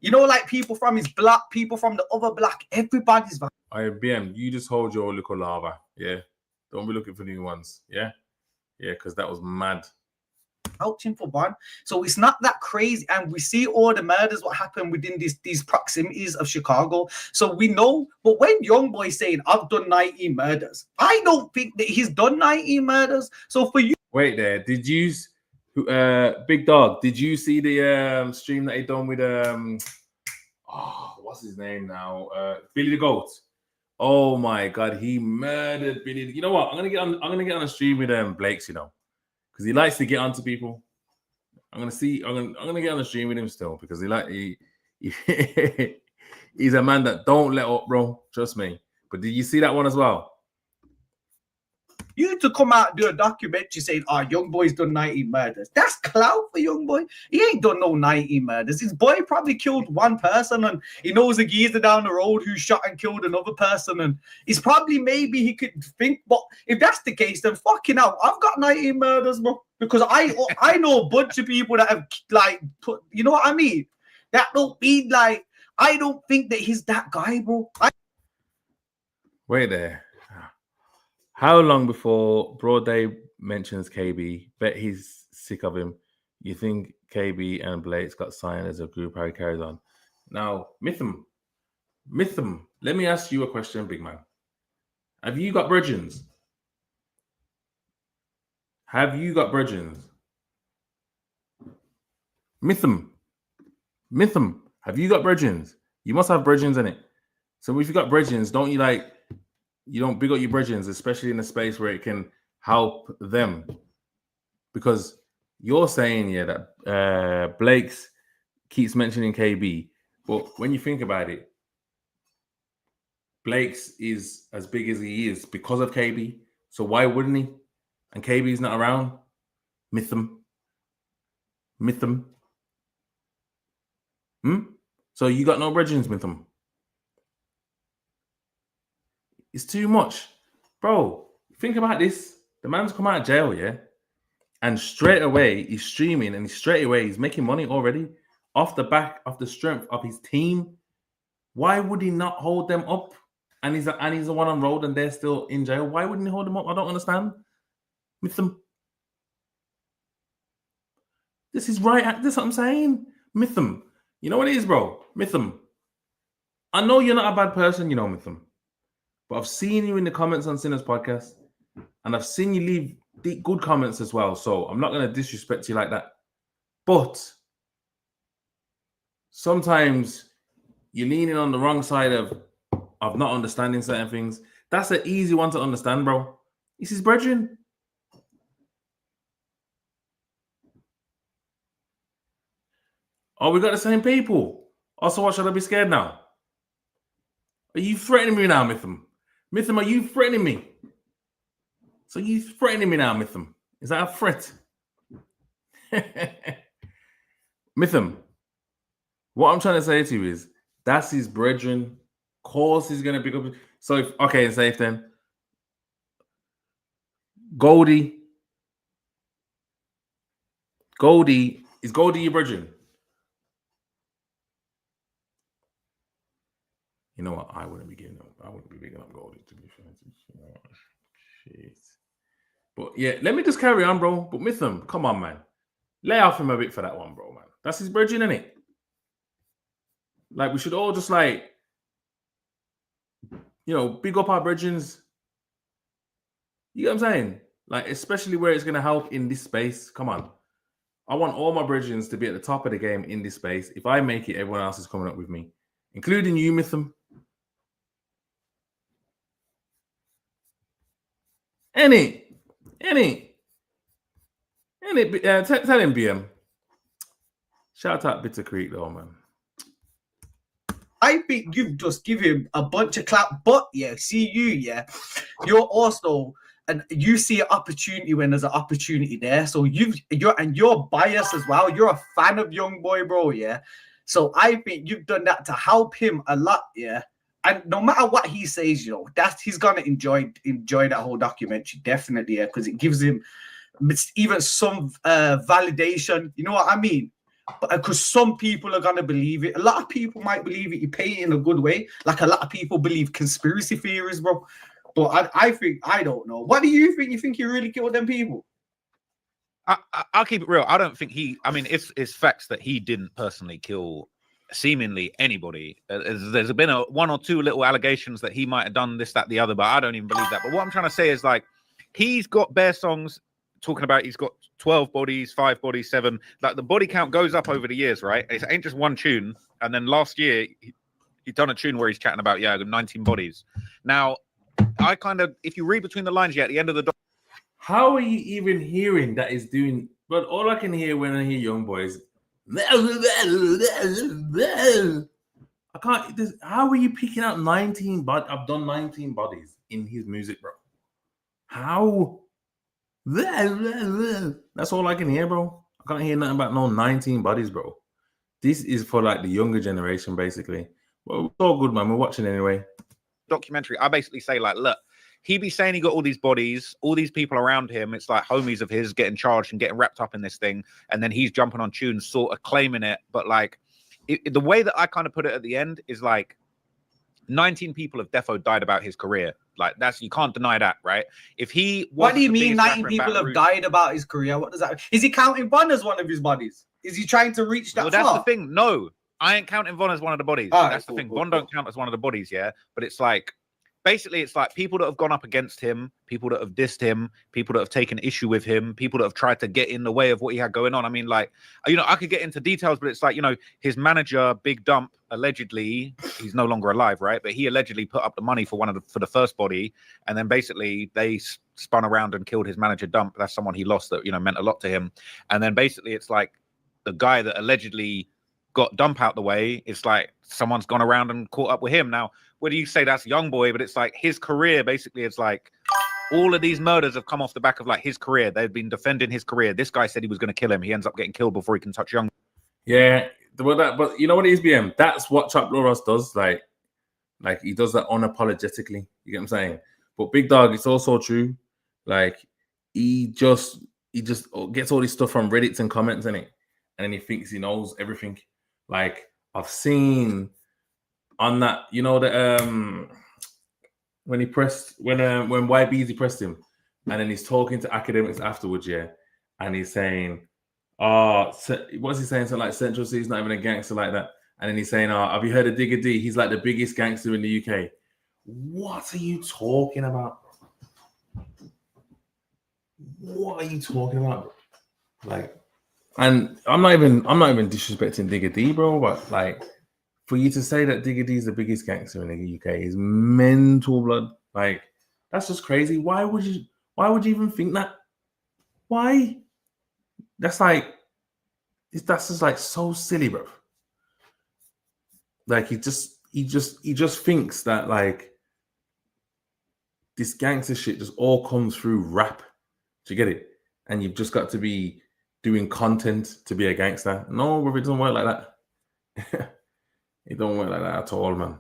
like people from his block, people from the other block, everybody's. BM, you just hold your little lava, Don't be looking for new ones, because that was mad. Vouching for Von, so it's not that crazy, and we see all the murders what happened within these proximities of Chicago, so we know. But when Youngboy saying I've done 19 murders, I don't think that he's done 19 murders. So for you, wait there, did you Big Dog, did you see the stream that he done with what's his name now, Billy the Goat? Oh my God, he murdered Billy. You know what, I'm gonna get on a stream with Blake's, because he likes to get onto people. I'm gonna get on the stream with him still, because he's a man that don't let up, bro. Trust me. But did you see that one as well? You to come out and do a documentary saying, Youngboy's done 19 murders. That's clout for Youngboy. He ain't done no 19 murders. His boy probably killed one person, and he knows a geezer down the road who shot and killed another person. And it's probably, maybe he could think, but if that's the case, then fucking hell, I've got 19 murders, bro. Because I know a bunch of people that have, like, put, you know what I mean? That don't mean, like, I don't think that he's that guy, bro. Wait there. How long before Broad Day mentions KB? Bet he's sick of him. You think KB and Blake's got signed as a group? How he carries on? Now, Mytham, let me ask you a question, big man. Have you got brethrens? Have you got brethrens? Mytham, have you got brethrens? You must have brethrens in it. So if you got brethrens, don't you don't big up your brethrens, especially in a space where it can help them? Because you're saying, that Blake's keeps mentioning KB, but when you think about it, Blake's is as big as he is because of KB. So why wouldn't he? And KB's not around. Mytham. So you got no brethrens, Mytham. It's too much. Bro, think about this. The man's come out of jail, yeah, and straight away he's streaming, and he's making money already off the back of the strength of his team. Why would he not hold them up? And he's the one on road, and they're still in jail. Why wouldn't he hold them up? I don't understand. Mytham. This is right. This is what I'm saying. Mytham. You know what it is, bro? Mytham. I know you're not a bad person, you know, Mytham. But I've seen you in the comments on Sinners Podcast, and I've seen you leave good comments as well. So I'm not going to disrespect you like that. But sometimes you're leaning on the wrong side of not understanding certain things. That's an easy one to understand, bro. He's his brethren. Oh, we got the same people. Also, what should I be scared now? Are you threatening me now, Mytham? Mytham, are you threatening me? So you threatening me now, Mytham? Is that a threat? Mytham, what I'm trying to say to you is that's his brethren. Of course he's going to pick up. So, okay, safe then. Goldie, is Goldie your brethren? You know what? I wouldn't be bigging up Goldie, to be fair. You know what? Shit. But yeah, let me just carry on, bro. But Mytham, come on, man. Lay off him a bit for that one, bro, man. That's his brethren, innit? Like, we should all just, like, you know, big up our brethrens. You get what I'm saying? Like, especially where it's going to help in this space. Come on. I want all my brethrens to be at the top of the game in this space. If I make it, everyone else is coming up with me, including you, Mytham. Any. Tell him, BM. Shout out Bitter Creek, though, man. I think you've just given him a bunch of clap, but yeah, see you, yeah. You're also, and you see an opportunity when there's an opportunity there. So you're biased as well. You're a fan of Young Boy, bro, yeah. So I think you've done that to help him a lot, yeah. And no matter what he says, you know, he's gonna enjoy that whole documentary, definitely, yeah, because it gives him even some validation. You know what I mean? Because some people are gonna believe it. A lot of people might believe it. You pay it in a good way. Like a lot of people believe conspiracy theories, bro. But I think I don't know. What do you think? You think he really killed them people? I'll keep it real. I don't think I mean, it's facts that he didn't personally kill seemingly anybody. There's been one or two little allegations that he might have done this, that, the other, but I don't even believe that. But what I'm trying to say is, like, he's got bare songs talking about he's got 12 bodies, 5 bodies, 7. Like, the body count goes up over the years, right? It ain't just one tune. And then last year he done a tune where he's chatting about 19 bodies. Now, I kind of, if you read between the lines, at the end of the how are you even hearing that is doing? But all I can hear when I hear Young Boys, I can't. How are you picking out 19? But I've done 19 bodies in his music, bro. How? That's all I can hear, bro. I can't hear nothing about no 19 bodies, bro. This is for like the younger generation, basically. Well, it's all good, man. We're watching anyway. Documentary, I basically say, like, look, he be saying he got all these bodies, all these people around him. It's like homies of his getting charged and getting wrapped up in this thing. And then he's jumping on tunes, sort of claiming it. But like the way that I kind of put it at the end is like 19 people have defo died about his career. Like, that's, you can't deny that, right? If he, what do you mean 19 people have died about his career? What does that? Is he counting Von as one of his bodies? Is he trying to reach that? Well, that's the thing. No, I ain't counting Von as one of the bodies. All that's the thing. Von don't count as one of the bodies, yeah. But it's like, basically, it's like people that have gone up against him, people that have dissed him, people that have taken issue with him, people that have tried to get in the way of what he had going on. I mean, like, you know, I could get into details, but it's like, you know, his manager, Big Dump, allegedly, he's no longer alive, right? But he allegedly put up the money for for the first body, and then basically they spun around and killed his manager, Dump. That's someone he lost that, you know, meant a lot to him. And then basically it's like the guy that allegedly got Dump out the way, it's like someone's gone around and caught up with him. Now, whether you say that's Young Boy, but it's like his career, basically, it's like all of these murders have come off the back of like his career. They've been defending his career. This guy said he was going to kill him. He ends up getting killed before he can touch Young. Yeah, but you know what it is, BM? That's what Chop Loros does. Like he does that unapologetically. You get what I'm saying? But Big Dog, it's also true. Like, he just gets all this stuff from Reddits and comments in it, and then he thinks he knows everything. Like I've seen on that, you know, the when YBZ pressed him, and then he's talking to academics afterwards, yeah, and he's saying, what's he saying? Something like Central C's not even a gangster like that. And then he's saying, have you heard of Digga D? He's like the biggest gangster in the UK. What are you talking about? What are you talking about? Like, and I'm not even disrespecting Digga D, bro, but like, for you to say that Digga D is the biggest gangster in the UK is mental, blood. Like, that's just crazy. Why would you even think that? Why? That's just like so silly, bro. Like he just thinks that like this gangster shit just all comes through rap. Do you get it? And you've just got to be doing content to be a gangster. No, bro, it doesn't work like that. It don't work like that at all, man.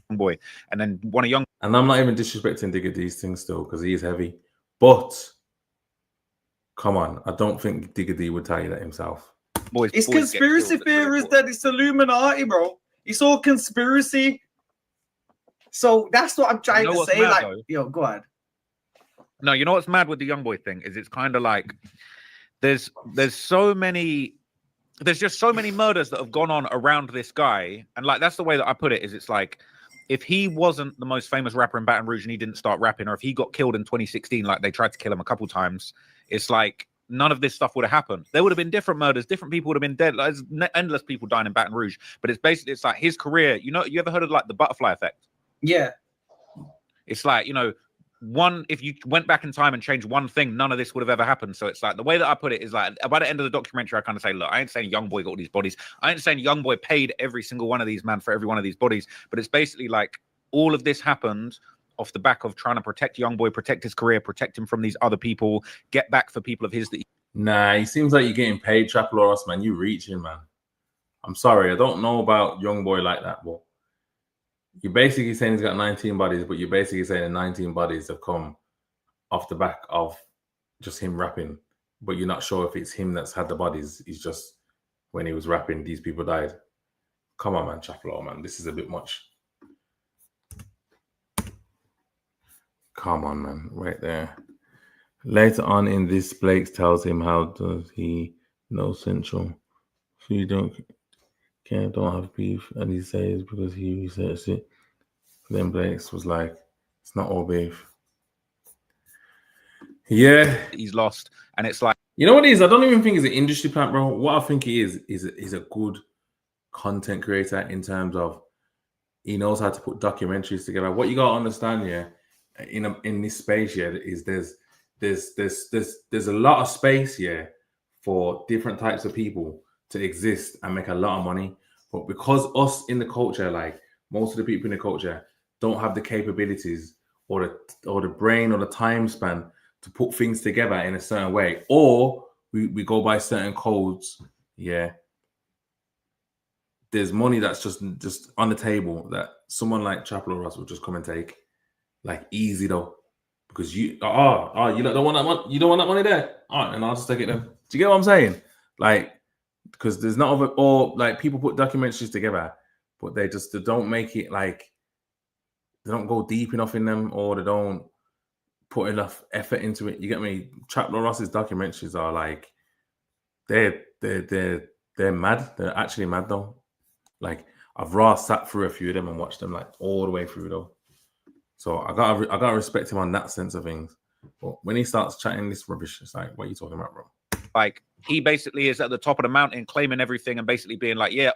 Boy, and then one of young. And I'm not even disrespecting Digga D's things still because he is heavy. But come on, I don't think Digga D would tell you that himself. It's conspiracy theories that it's Illuminati, bro. It's all conspiracy. So that's what I'm trying to say. Like, yo, go ahead. No, you know what's mad with the young boy thing is it's kind of like there's just so many murders that have gone on around this guy, and like that's the way that I put it. Is it's like if he wasn't the most famous rapper in Baton Rouge and he didn't start rapping, or if he got killed in 2016, like they tried to kill him a couple times, it's like none of this stuff would have happened. There would have been different murders, different people would have been dead. Like, there's endless people dying in Baton Rouge, but it's basically it's like his career. You know, you ever heard of like the butterfly effect? Yeah. It's like, you know, if you went back in time and changed one thing, none of this would have ever happened. So it's like the way that I put it is like by the end of the documentary, I kind of say, look, I ain't saying Young Boy got all these bodies. I ain't saying Young Boy paid every single one of these man for every one of these bodies. But it's basically like all of this happened off the back of trying to protect Young Boy, protect his career, protect him from these other people, get back for people of his that. Nah, he seems like you're getting paid, Trap Loras, man. You reaching, man. I'm sorry, I don't know about Young Boy like that, but you're basically saying he's got 19 bodies, but you're basically saying the 19 bodies have come off the back of just him rapping, but you're not sure if it's him that's had the bodies. It's just when he was rapping, these people died. Come on, man, Trap Loras, man. This is a bit much. Come on, man. Right there. Later on in this, Blakes tells him how does he know Central. So you don't have beef. And he says because he researched it. Then Blakes was like, it's not all beef. Yeah. He's lost. And it's like, you know what it is? I don't even think it's an industry plant, bro. What I think he is a good content creator in terms of he knows how to put documentaries together. What you gotta understand, yeah, in this space, yeah, is there's a lot of space here for different types of people to exist and make a lot of money. But because us in the culture, like most of the people in the culture, don't have the capabilities or the brain or the time span to put things together in a certain way, or we go by certain codes, yeah. There's money that's just on the table that someone like Trap Loras will just come and take, like easy though. Because you don't want that money. You don't want that money there. All right, and I'll just take it then. Do you get what I'm saying? Like, because there's not over or like people put documentaries together, but they don't make it like they don't go deep enough in them, or they don't put enough effort into it. You get me? Trap Loras's documentaries are like they're mad. They're actually mad though. Like I've sat through a few of them and watched them like all the way through though. So I gotta respect him on that sense of things. But when he starts chatting this rubbish, it's like, what are you talking about, bro? Like he basically is at the top of the mountain, claiming everything, and basically being like, yeah,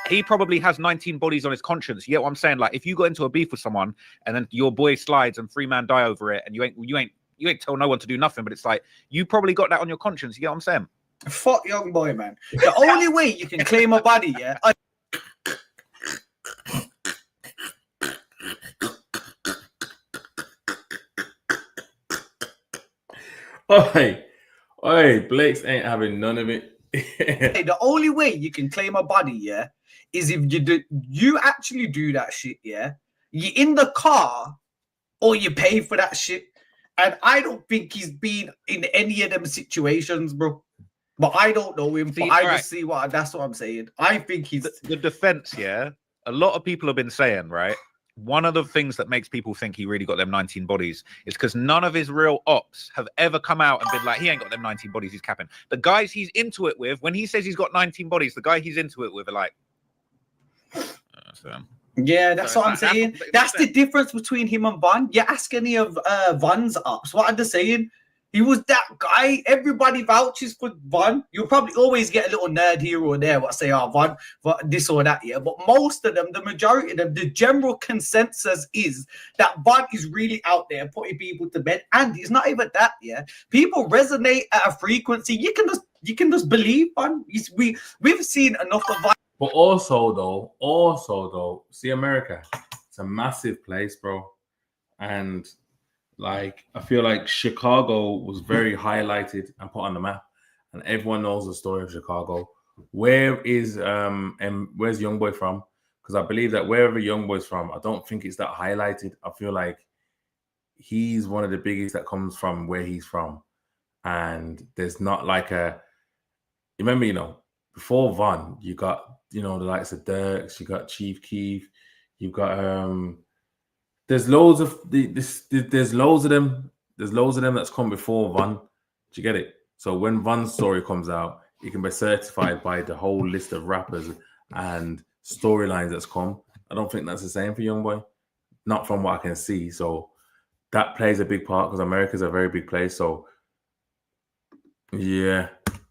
he probably has 19 bodies on his conscience. You get what I'm saying? Like if you got into a beef with someone and then your boy slides and 3 man die over it, and you ain't tell no one to do nothing, but it's like you probably got that on your conscience. You get what I'm saying? Fuck Young Boy, man. The only way you can claim a body, yeah. Oi, Blakes ain't having none of it. The only way you can claim a body, yeah, is if you actually do that shit, yeah. You're in the car, or you pay for that shit. And I don't think he's been in any of them situations, bro. But I don't know him. See, But I right. just see what that's what I'm saying. I think he's The defense, yeah. A lot of people have been saying, right? One of the things that makes people think he really got them 19 bodies is because none of his real ops have ever come out and been like, he ain't got them 19 bodies, he's capping. The guys he's into it with, when he says he's got 19 bodies, the guy he's into it with are like, yeah, that's So what I'm it's like, saying. That's the difference between him and Von. You ask any of Von's ups, what are they saying? He was that guy. Everybody vouches for Von. You'll probably always get a little nerd here or there what say, oh, Von, this or that, yeah. But most of them, the majority of them, the general consensus is that Von is really out there putting people to bed. And it's not even that, yeah. People resonate at a frequency. You can just believe Von. We've seen enough of Von. But also though, see America, it's a massive place, bro. And like I feel like Chicago was very highlighted and put on the map, and everyone knows the story of Chicago. Where is and where's Youngboy from? Because I believe that wherever Youngboy's from, I don't think it's that highlighted. I feel like he's one of the biggest that comes from where he's from, and there's not like a. Remember, you know, before Von, you got the likes of Dirks, you got Chief Keef, you've got there's loads of there's loads of them. There's loads of them that's come before Von. Do you get it? So when Von's story comes out, it can be certified by the whole list of rappers and storylines that's come. I don't think that's the same for Youngboy, not from what I can see. So that plays a big part because America's a very big place. So yeah.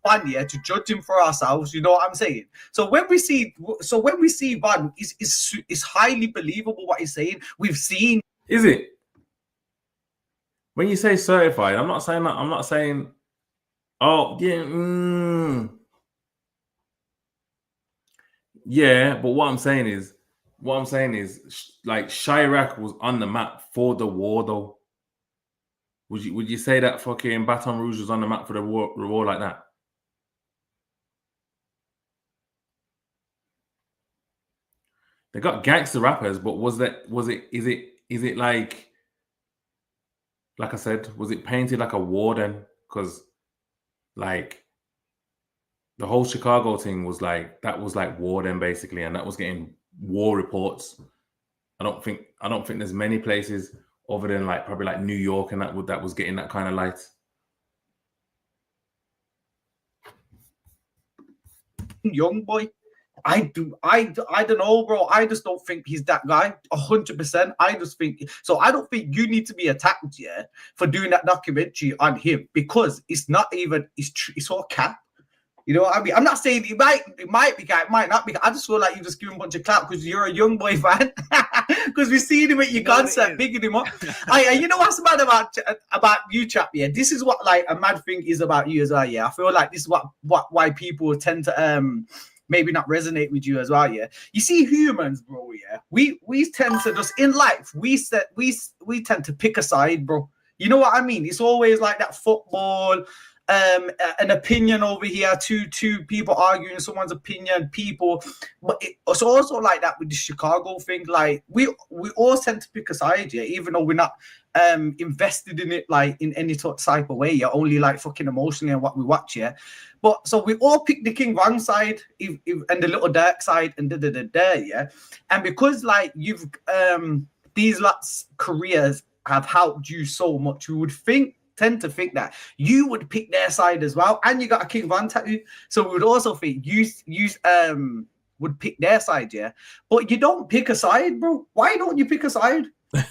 Van, yeah, to judge him for ourselves, you know what I'm saying? So when we see Van, it's highly believable what he's saying. We've seen. Is it? When you say certified, I'm not saying that. I'm not saying. Oh yeah, yeah. But what I'm saying is, like Chirac was on the map for the war, though. Would you say that fucking Baton Rouge was on the map for the war like that? They got gangster rappers, but is it like I said, was it painted like a war then? Because like the whole Chicago thing was like war then basically, and that was getting war reports. I don't think there's many places other than like probably like New York and that was getting that kind of light. Youngboy. I don't know, bro. I just don't think he's that guy 100%. I just think so. I don't think you need to be attacked, yeah, for doing that documentary on him because it's not even it's all cap. You know what I mean? I'm not saying it might be, it might not be. I just feel like you just give him a bunch of clap because you're a Youngboy fan. Because we've seen him at your concert, bigging him up. You know what's mad about you, chap? Yeah, this is what like a mad thing is about you as well. Yeah, I feel like this is why people tend to maybe not resonate with you as well. Yeah, you see humans, bro. Yeah, we tend to just in life we tend to pick a side, bro. You know what I mean? It's always like that football. An opinion over here, two people arguing someone's opinion, but it's also like that with the Chicago thing. Like we all tend to pick a side, yeah, even though we're not invested in it like in any type of way. You're only like fucking emotionally in what we watch, yeah. But so we all pick the King Von side and the Little Dirk side and yeah. And because like you've these lots careers have helped you so much, you would tend to think that you would pick their side as well, and you got a King Von tattoo, so we would also think you would pick their side, yeah. But you don't pick a side, bro. Why don't you pick a side?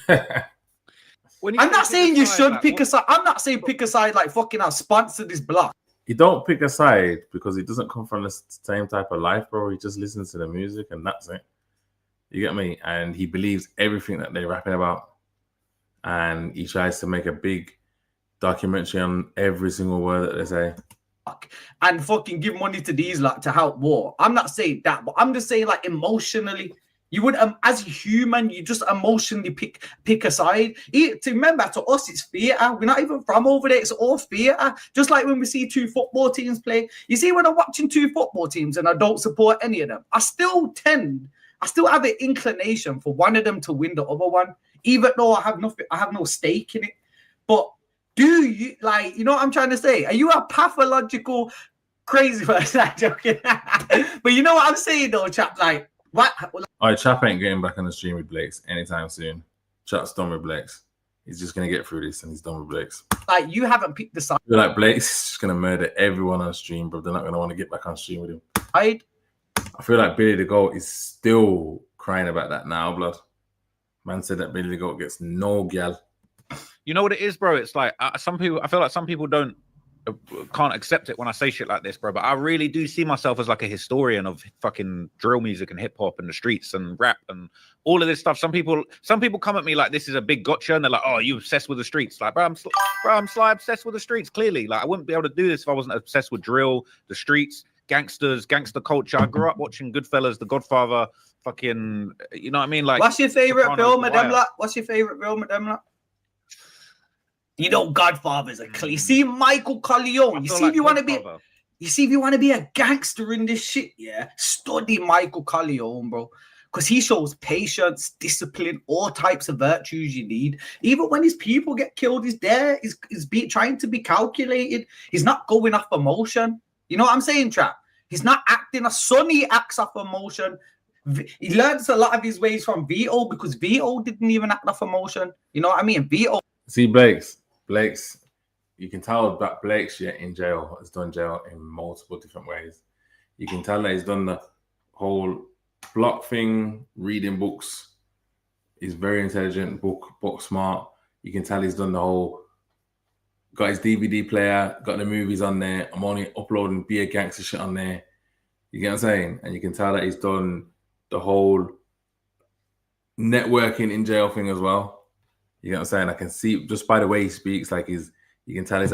I'm not saying you should pick a side. I'm not saying pick a side like fucking I'll sponsor this block. You don't pick a side because he doesn't come from the same type of life, bro. He just listens to the music and that's it. You get me? And he believes everything that they're rapping about, and he tries to make a big documentary on every single word that they say and fucking give money to these like to help war. I'm not saying that, but I'm just saying like emotionally you would as a human you just emotionally pick a side. To remember, to us it's theater. We're not even from over there. It's all theater. Just like when we see two football teams play, you see, when I'm watching two football teams and I don't support any of them, I still have an inclination for one of them to win the other one, even though I have no stake in it. But Do you like, you know what I'm trying to say? Are you a pathological crazy person? I'm joking. But you know what I'm saying though, chap? Like, what? All right, Chap ain't getting back on the stream with Blakes anytime soon. Chap's done with Blakes. He's just gonna get through this and he's done with Blakes. Like, you haven't picked the side. I feel like Blakes is just gonna murder everyone on stream, bro. They're not gonna want to get back on stream with him. I feel like Billy the Goat is still crying about that now, blood. Man said that Billy the Goat gets no gal. You know what it is, bro? It's like some people. I feel like some people can't accept it when I say shit like this, bro. But I really do see myself as like a historian of fucking drill music and hip hop and the streets and rap and all of this stuff. Some people come at me like this is a big gotcha, and they're like, "Oh, you obsessed with the streets?" Like, bro, I'm sly obsessed with the streets. Clearly, like I wouldn't be able to do this if I wasn't obsessed with drill, the streets, gangsters, gangster culture. I grew up watching Goodfellas, The Godfather, fucking. You know what I mean? Like, what's your favorite Sopranos, film, The Madam Wire. Lot? What's your favorite film, Madam Lot? You know, Godfather's a clean. See Michael Corleone. You see, if you want to be, if you want to be a gangster in this shit, yeah, study Michael Corleone, bro, because he shows patience, discipline, all types of virtues you need. Even when his people get killed, he's there. He's trying to be calculated. He's not going off emotion. You know what I'm saying, Trap? He's not acting. A son, he acts off emotion. He learns a lot of his ways from Vito because Vito didn't even act off emotion. You know what I mean? Vito. See, Blake's, you can tell that Blake's in jail has done jail in multiple different ways. You can tell that he's done the whole block thing, reading books. He's very intelligent, book smart. You can tell he's done the whole, got his DVD player, got the movies on there. I'm only uploading Be a Gangster shit on there. You get what I'm saying? And you can tell that he's done the whole networking in jail thing as well. You know what I'm saying? I can see just by the way he speaks, like you can tell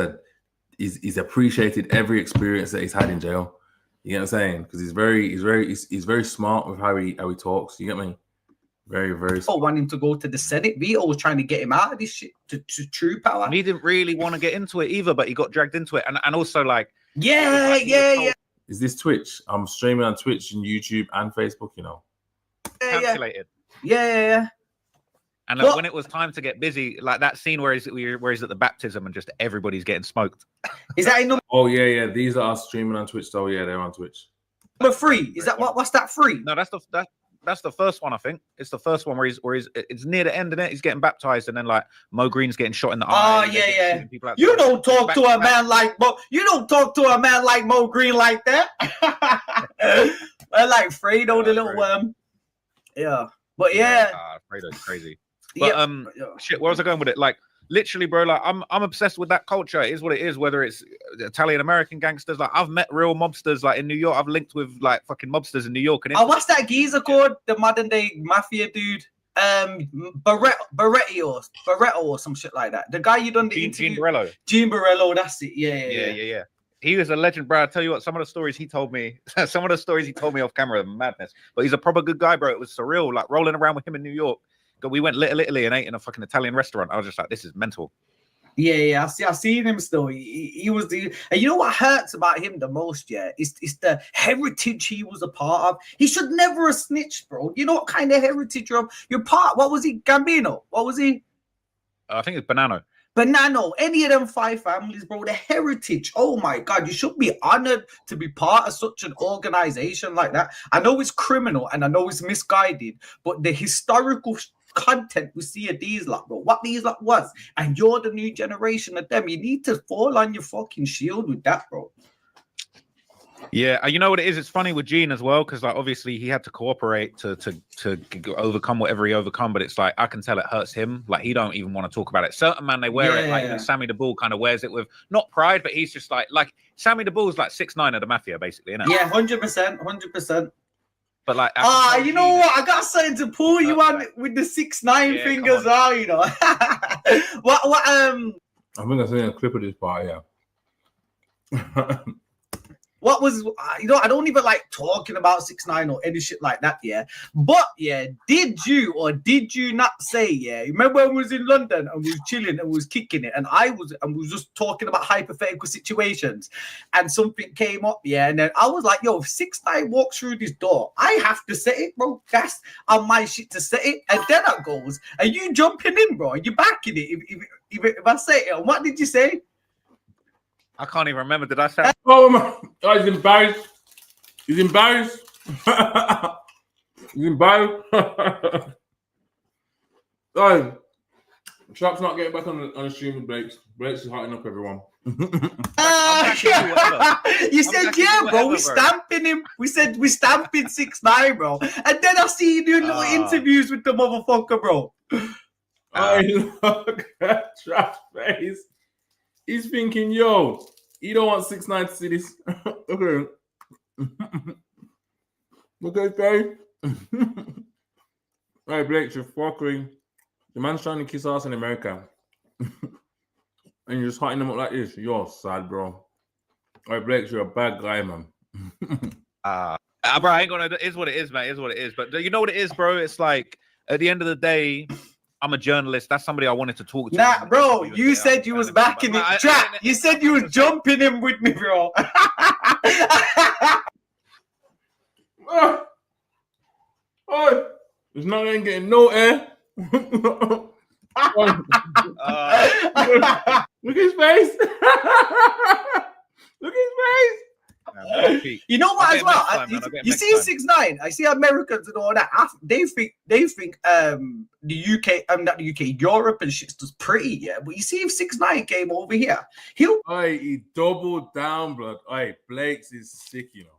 he's appreciated every experience that he's had in jail. You know what I'm saying? Because he's very smart with how he talks. You get me? Very, very smart. Wanting to go to the Senate. Vito was trying to get him out of this shit to true power. And he didn't really want to get into it either, but he got dragged into it. And also like yeah. Is this Twitch? I'm streaming on Twitch and YouTube and Facebook, you know. Calculated. Yeah. And like, when it was time to get busy, like that scene where he's at the baptism and just everybody's getting smoked. Is that in Oh yeah. These are us streaming on Twitch. So yeah, they're on Twitch. number 3? Is that what's that 3? No, that's the first one. I think it's the first one where it's near the end, and it he's getting baptized, and then like Mo Green's getting shot in the eye. Oh yeah. You don't talk to a man like Mo. You don't talk to a man like Mo Green like that. Like Fredo, the little worm. Yeah, but yeah. Fredo's crazy. But shit, where was I going with it? Like literally, bro, like I'm obsessed with that culture. It is what it is, whether it's Italian American gangsters. Like I've met real mobsters like in New York. I've linked with like fucking mobsters in New York. And what's that geezer called? The modern day mafia dude. Barretto or some shit like that. The guy you done the interview. Gene Borello, that's it. Yeah. He was a legend, bro. I tell you what, some of the stories he told me off camera are madness. But he's a proper good guy, bro. It was surreal, like rolling around with him in New York. We went Little Italy and ate in a fucking Italian restaurant. I was just like, this is mental. Yeah. I seen him still. He was the, and you know what hurts about him the most, yeah? It's the heritage he was a part of. He should never have snitched, bro. You know what kind of heritage you're part? What was he? Gambino? What was he? I think it's Bonanno. Bonanno, any of them 5 families, bro, the heritage. Oh my God, you should be honored to be part of such an organization like that. I know it's criminal and I know it's misguided, but the historical content we see of these lot, bro, what these lot was, and you're the new generation of them. You need to fall on your fucking shield with that, bro. Yeah, you know what it is? It's funny with Gene as well, because like obviously he had to cooperate to overcome whatever he overcome, but it's like I can tell it hurts him. Like he don't even want to talk about it. Certain man they wear it, like even Sammy the Bull kind of wears it with not pride, but he's just like Sammy the Bull's like 6'9" of the mafia, basically, isn't it? Yeah, 100%. But like, you know what? I got something to pull you on with the 6'9" thing as well. You know, what? I think I seen a clip of this part. Yeah. What was, I don't even like talking about 6ix9ine or any shit like that, yeah. But yeah, did you not say, yeah? Remember when we was in London and we was chilling and we was kicking it, and we was just talking about hypothetical situations, and something came up, yeah, and then I was like, yo, if 6ix9ine walks through this door, I have to set it, bro. That's on my shit to set it, and then it goes, and you jumping in, bro, and you backing it. If I say it, what did you say? I can't even remember. Did I say? Oh my! Oh, he's embarrassed. He's embarrassed. He's embarrassed. Oh, Trap's not getting back on the stream with Blakes. Blakes is hotting up everyone. You said, yeah, bro. We're stamping him. We said we're stamping 6ix9ine, bro. And then I see you doing little interviews with the motherfucker, bro. Oh, look at Trap's face. He's thinking, yo, you don't want 6ix9ine to see this. Okay. Look at his face. Hey, Blake, you're fucking. The man's trying to kiss ass in America. And you're just hotting them up like this. You're sad, bro. Hey, Blake, you're a bad guy, man. Bro, I ain't gonna. It is what it is, man. It is what it is. But you know what it is, bro? It's like at the end of the day, I'm a journalist. That's somebody I wanted to talk to. Nah, bro, you said you was backing it. Trap, you said you was jumping him with me, bro. Oh, it's not even getting no air. Look at his face. Look at his face. You know what as well? You see 6ix9ine. I see Americans and all that. They think the UK, not the UK, Europe and shit's just pretty, yeah. But you see if 6ix9ine came over here, he doubled down, blood. Hey, Blake's is sick, you know.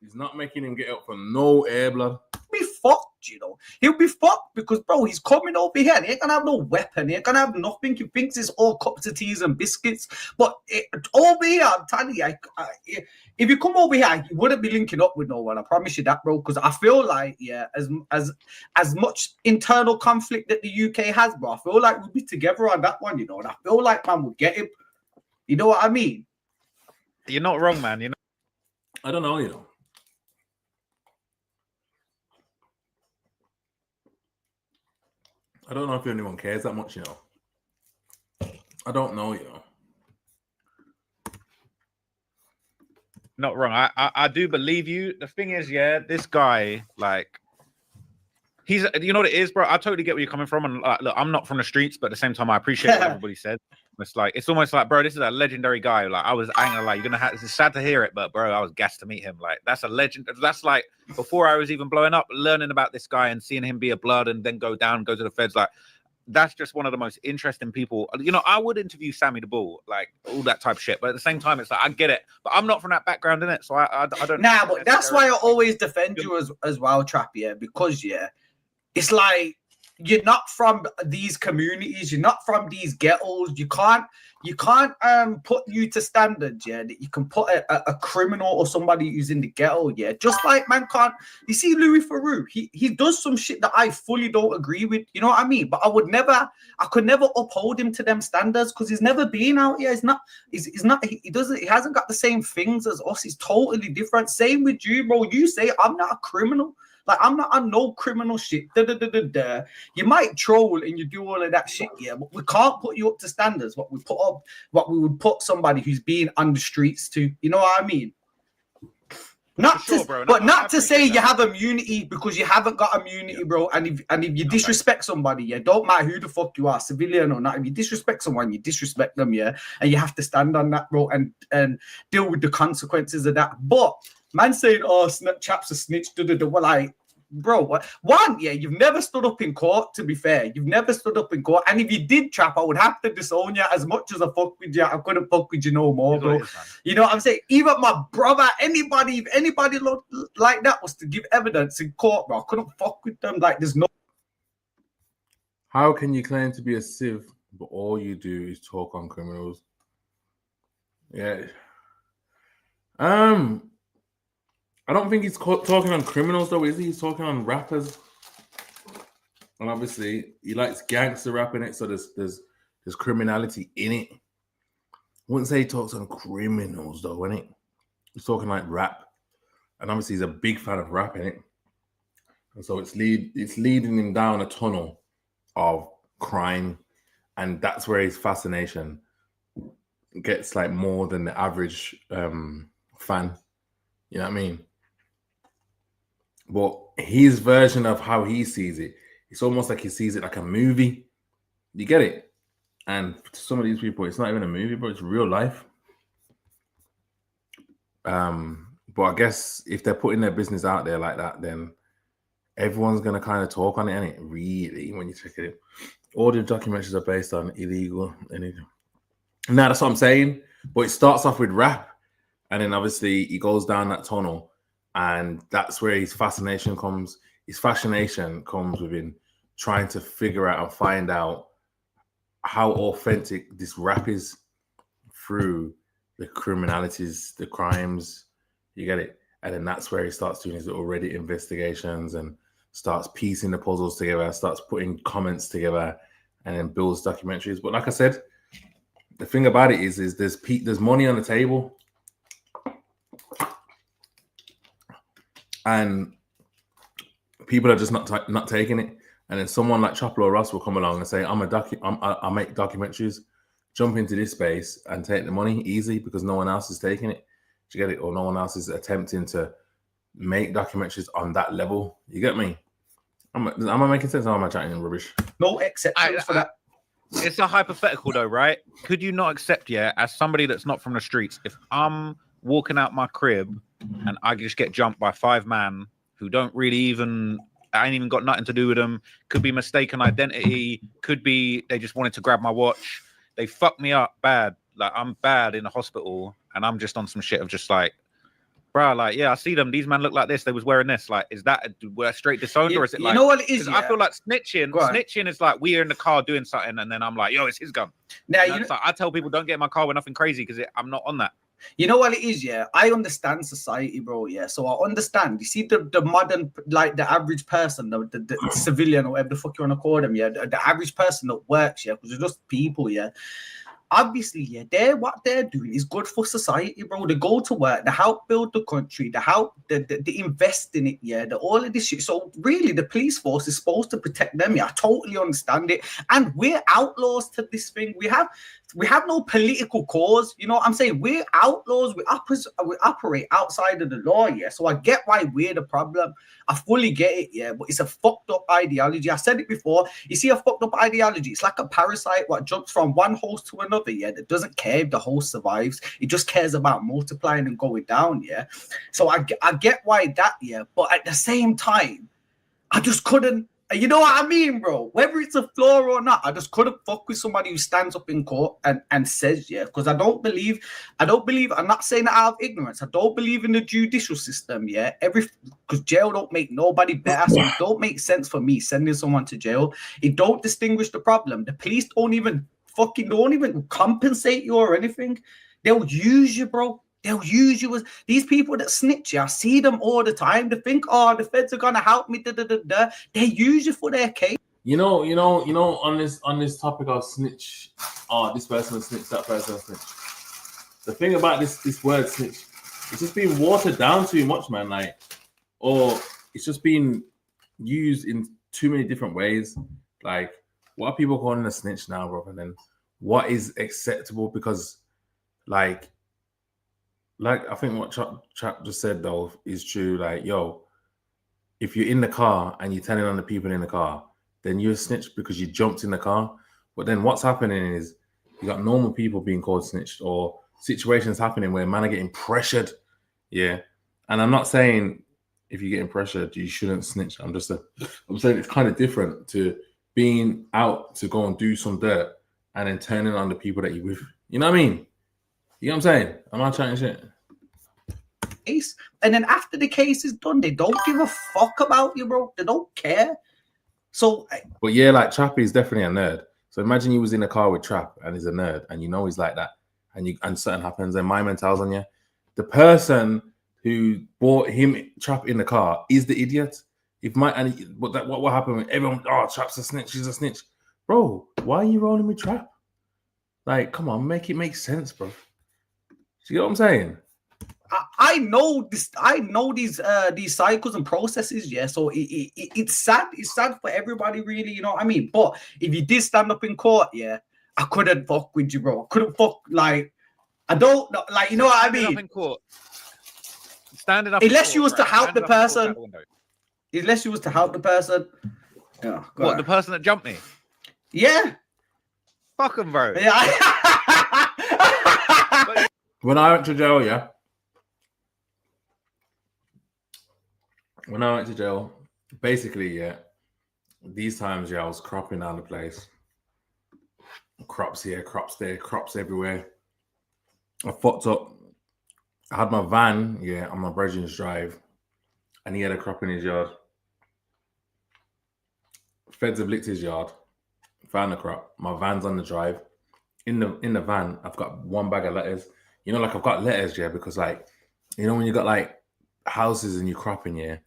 He's not making him get up for no air, blood. Be fucked, you know. He'll be fucked because, bro, he's coming over here and he ain't gonna have no weapon. He ain't gonna have nothing. He thinks it's all cups of teas and biscuits. But over here, I'm telling you, if you come over here, you wouldn't be linking up with no one. I promise you that, bro. Because I feel like, yeah, as much internal conflict that the UK has, bro, I feel like we'll be together on that one, you know. And I feel like, man, we'll get him. You know what I mean? You're not wrong, man. You know. I don't know, you know. I don't know if anyone cares that much, you know. I don't know, you know. Not wrong. I do believe you. The thing is, yeah, this guy, like, he's, you know what it is, bro? I totally get where you're coming from. And look, I'm not from the streets, but at the same time, I appreciate what everybody said. It's almost like, bro, this is a legendary guy. Like, I ain't gonna lie, you're gonna have, it's sad to hear it, but bro, I was gassed to meet him. Like, that's a legend. That's like before I was even blowing up, learning about this guy and seeing him be a blood and then go to the feds. Like, that's just one of the most interesting people. You know, I would interview Sammy the Bull, like all that type of shit. But at the same time, it's like, I get it, but I'm not from that background in it, so I don't. Nah, but that's why I always defend you as well, Trap. Yeah, because yeah, it's like you're not from these communities, you're not from these ghettos. You can't put you to standards, yeah, that you can put a criminal or somebody who's in the ghetto, yeah. Just like man can't. You see Louis Theroux, he does some shit that I fully don't agree with. You know what I mean? But I could never uphold him to them standards because he's never been out here. He hasn't got the same things as us. He's totally different. Same with you, bro. You say I'm not a criminal. Like, I'm not on no criminal shit. You might troll and you do all of that shit, yeah, but we can't put you up to standards. What we would put somebody who's been on the streets to. You know what I mean? Not to say you have immunity because you haven't got immunity, bro. And if you disrespect somebody, yeah, don't matter who the fuck you are, civilian or not. If you disrespect someone, you disrespect them, yeah, and you have to stand on that, bro, and deal with the consequences of that. But man saying, oh, Trap's a snitch, well, like, bro, one, yeah, you've never stood up in court, to be fair. You've never stood up in court. And if you did, Trap, I would have to disown you as much as I fuck with you. I couldn't fuck with you no more, bro. You know what I'm saying? Even my brother, if anybody like that was to give evidence in court, bro, I couldn't fuck with them. Like, there's no... How can you claim to be a civ, but all you do is talk on criminals? Yeah. I don't think he's talking on criminals though, is he? He's talking on rappers, and obviously he likes gangster rap in it, so there's criminality in it. I wouldn't say he talks on criminals though, innit? He's talking like rap, and obviously he's a big fan of rap in it, and so it's leading him down a tunnel of crime, and that's where his fascination gets like more than the average fan. You know what I mean? But his version of how he sees it, it's almost like he sees it like a movie. You get it? And to some of these people, it's not even a movie, but it's real life. But I guess if they're putting their business out there like that, then everyone's gonna kind of talk on it, and it really, when you check it, all the documentaries are based on illegal anything. Now that's what I'm saying. But it starts off with rap, and then obviously he goes down that tunnel, and that's where his fascination comes. His fascination comes within trying to figure out and find out how authentic this rap is through the criminalities, the crimes. You get it? And then that's where he starts doing his little Reddit investigations and starts piecing the puzzles together, starts putting comments together, and then builds documentaries. But like I said, the thing about it is there's money on the table, and people are just not taking it. And then someone like Chapel or Ross will come along and say, I make documentaries, jump into this space and take the money easy because no one else is taking it. Do you get it? Or no one else is attempting to make documentaries on that level. You get me? Am I making sense, or am I chatting rubbish? No exceptions for that. It's a hypothetical though, right? Could you not accept, as somebody that's not from the streets, if I'm walking out my crib and I just get jumped by 5 men who don't really even, I ain't even got nothing to do with them, could be mistaken identity, could be they just wanted to grab my watch, they fucked me up bad, like I'm bad in the hospital, and I'm just on some shit of just like, bro, like, I see them. These men look like this. They was wearing this. Like, is that we're straight disowned, or is it like? You know what it is? I feel like snitching. Snitching is like we're in the car doing something, and then I'm like, yo, it's his gun. Now like, I tell people don't get in my car with nothing crazy because I'm not on that. You know what it is, I understand society, bro, so I understand. You see the modern, like the average person, the civilian or whatever the fuck you want to call them, the average person that works, because they're just people, obviously, what they're doing is good for society, bro. They go to work, they help build the country, they invest in it, all of this shit. So really, the police force is supposed to protect them. I totally understand it. And we're outlaws to this thing. We have no political cause. You know what I'm saying? We're outlaws. We operate outside of the law, So I get why we're the problem. I fully get it, but it's a fucked up ideology. I said it before. You see a fucked up ideology. It's like a parasite what jumps from one host to another, that doesn't care if the host survives. It just cares about multiplying and going down, So I get why that, but at the same time, I just couldn't. You know what I mean, bro? Whether it's a flaw or not, I just couldn't fuck with somebody who stands up in court and says, because I don't believe, I'm not saying that out of ignorance. I don't believe in the judicial system, because jail don't make nobody better. So it don't make sense for me sending someone to jail. It don't distinguish the problem. The police don't even compensate you or anything. They'll use you, bro. They'll use you as these people that snitch. I see them all the time. They think, the feds are gonna help me. They use you for their case. You know. On this topic of snitch, this person snitch, that person snitch. The thing about this word snitch, it's just been watered down too much, man. Like, or it's just been used in too many different ways. Like, what are people calling a snitch now, bro? And then what is acceptable? Because, like I think what Chap just said though is true. Like, if you're in the car and you're telling on the people in the car, then you're a snitch because you jumped in the car. But then what's happening is you got normal people being called snitched, or situations happening where men are getting pressured. And I'm not saying if you're getting pressured, you shouldn't snitch. I'm saying it's kind of different to being out to go and do some dirt and then turning on the people that you're with. You know what I mean? You know what I'm saying? I'm not chatting shit. And then after the case is done, they don't give a fuck about you, bro. They don't care. So, but like Trappy is definitely a nerd. So imagine you was in a car with Trap and he's a nerd, and he's like that, and something happens, and my mental's on you. The person who bought him Trap in the car is the idiot. What happened when everyone? Trap's a snitch. She's a snitch, bro. Why are you rolling with Trap? Like, come on, make it make sense, bro. You know what I'm saying? I know this. I know these cycles and processes. So it's sad. It's sad for everybody, really. You know what I mean? But if you did stand up in court, I couldn't fuck with you, bro. I couldn't fuck. Like, I don't know. Like, you know what I mean? Standing up in court. Standing up. Unless you was to help the person. Unless you was to help the person. What, the person that jumped me? Yeah. Fuck them, bro. Yeah. When I went to jail, yeah. When I went to jail, basically, yeah, these times, yeah, I was cropping down the place. Crops here, crops there, crops everywhere. I fucked up. I had my van, yeah, on my brethren's drive, and he had a crop in his yard. Feds have licked his yard, found the crop. My van's on the drive. In the van, I've got one bag of letters. You know, like I've got letters, yeah, because like, you know, when you got like houses and you're cropping, yeah,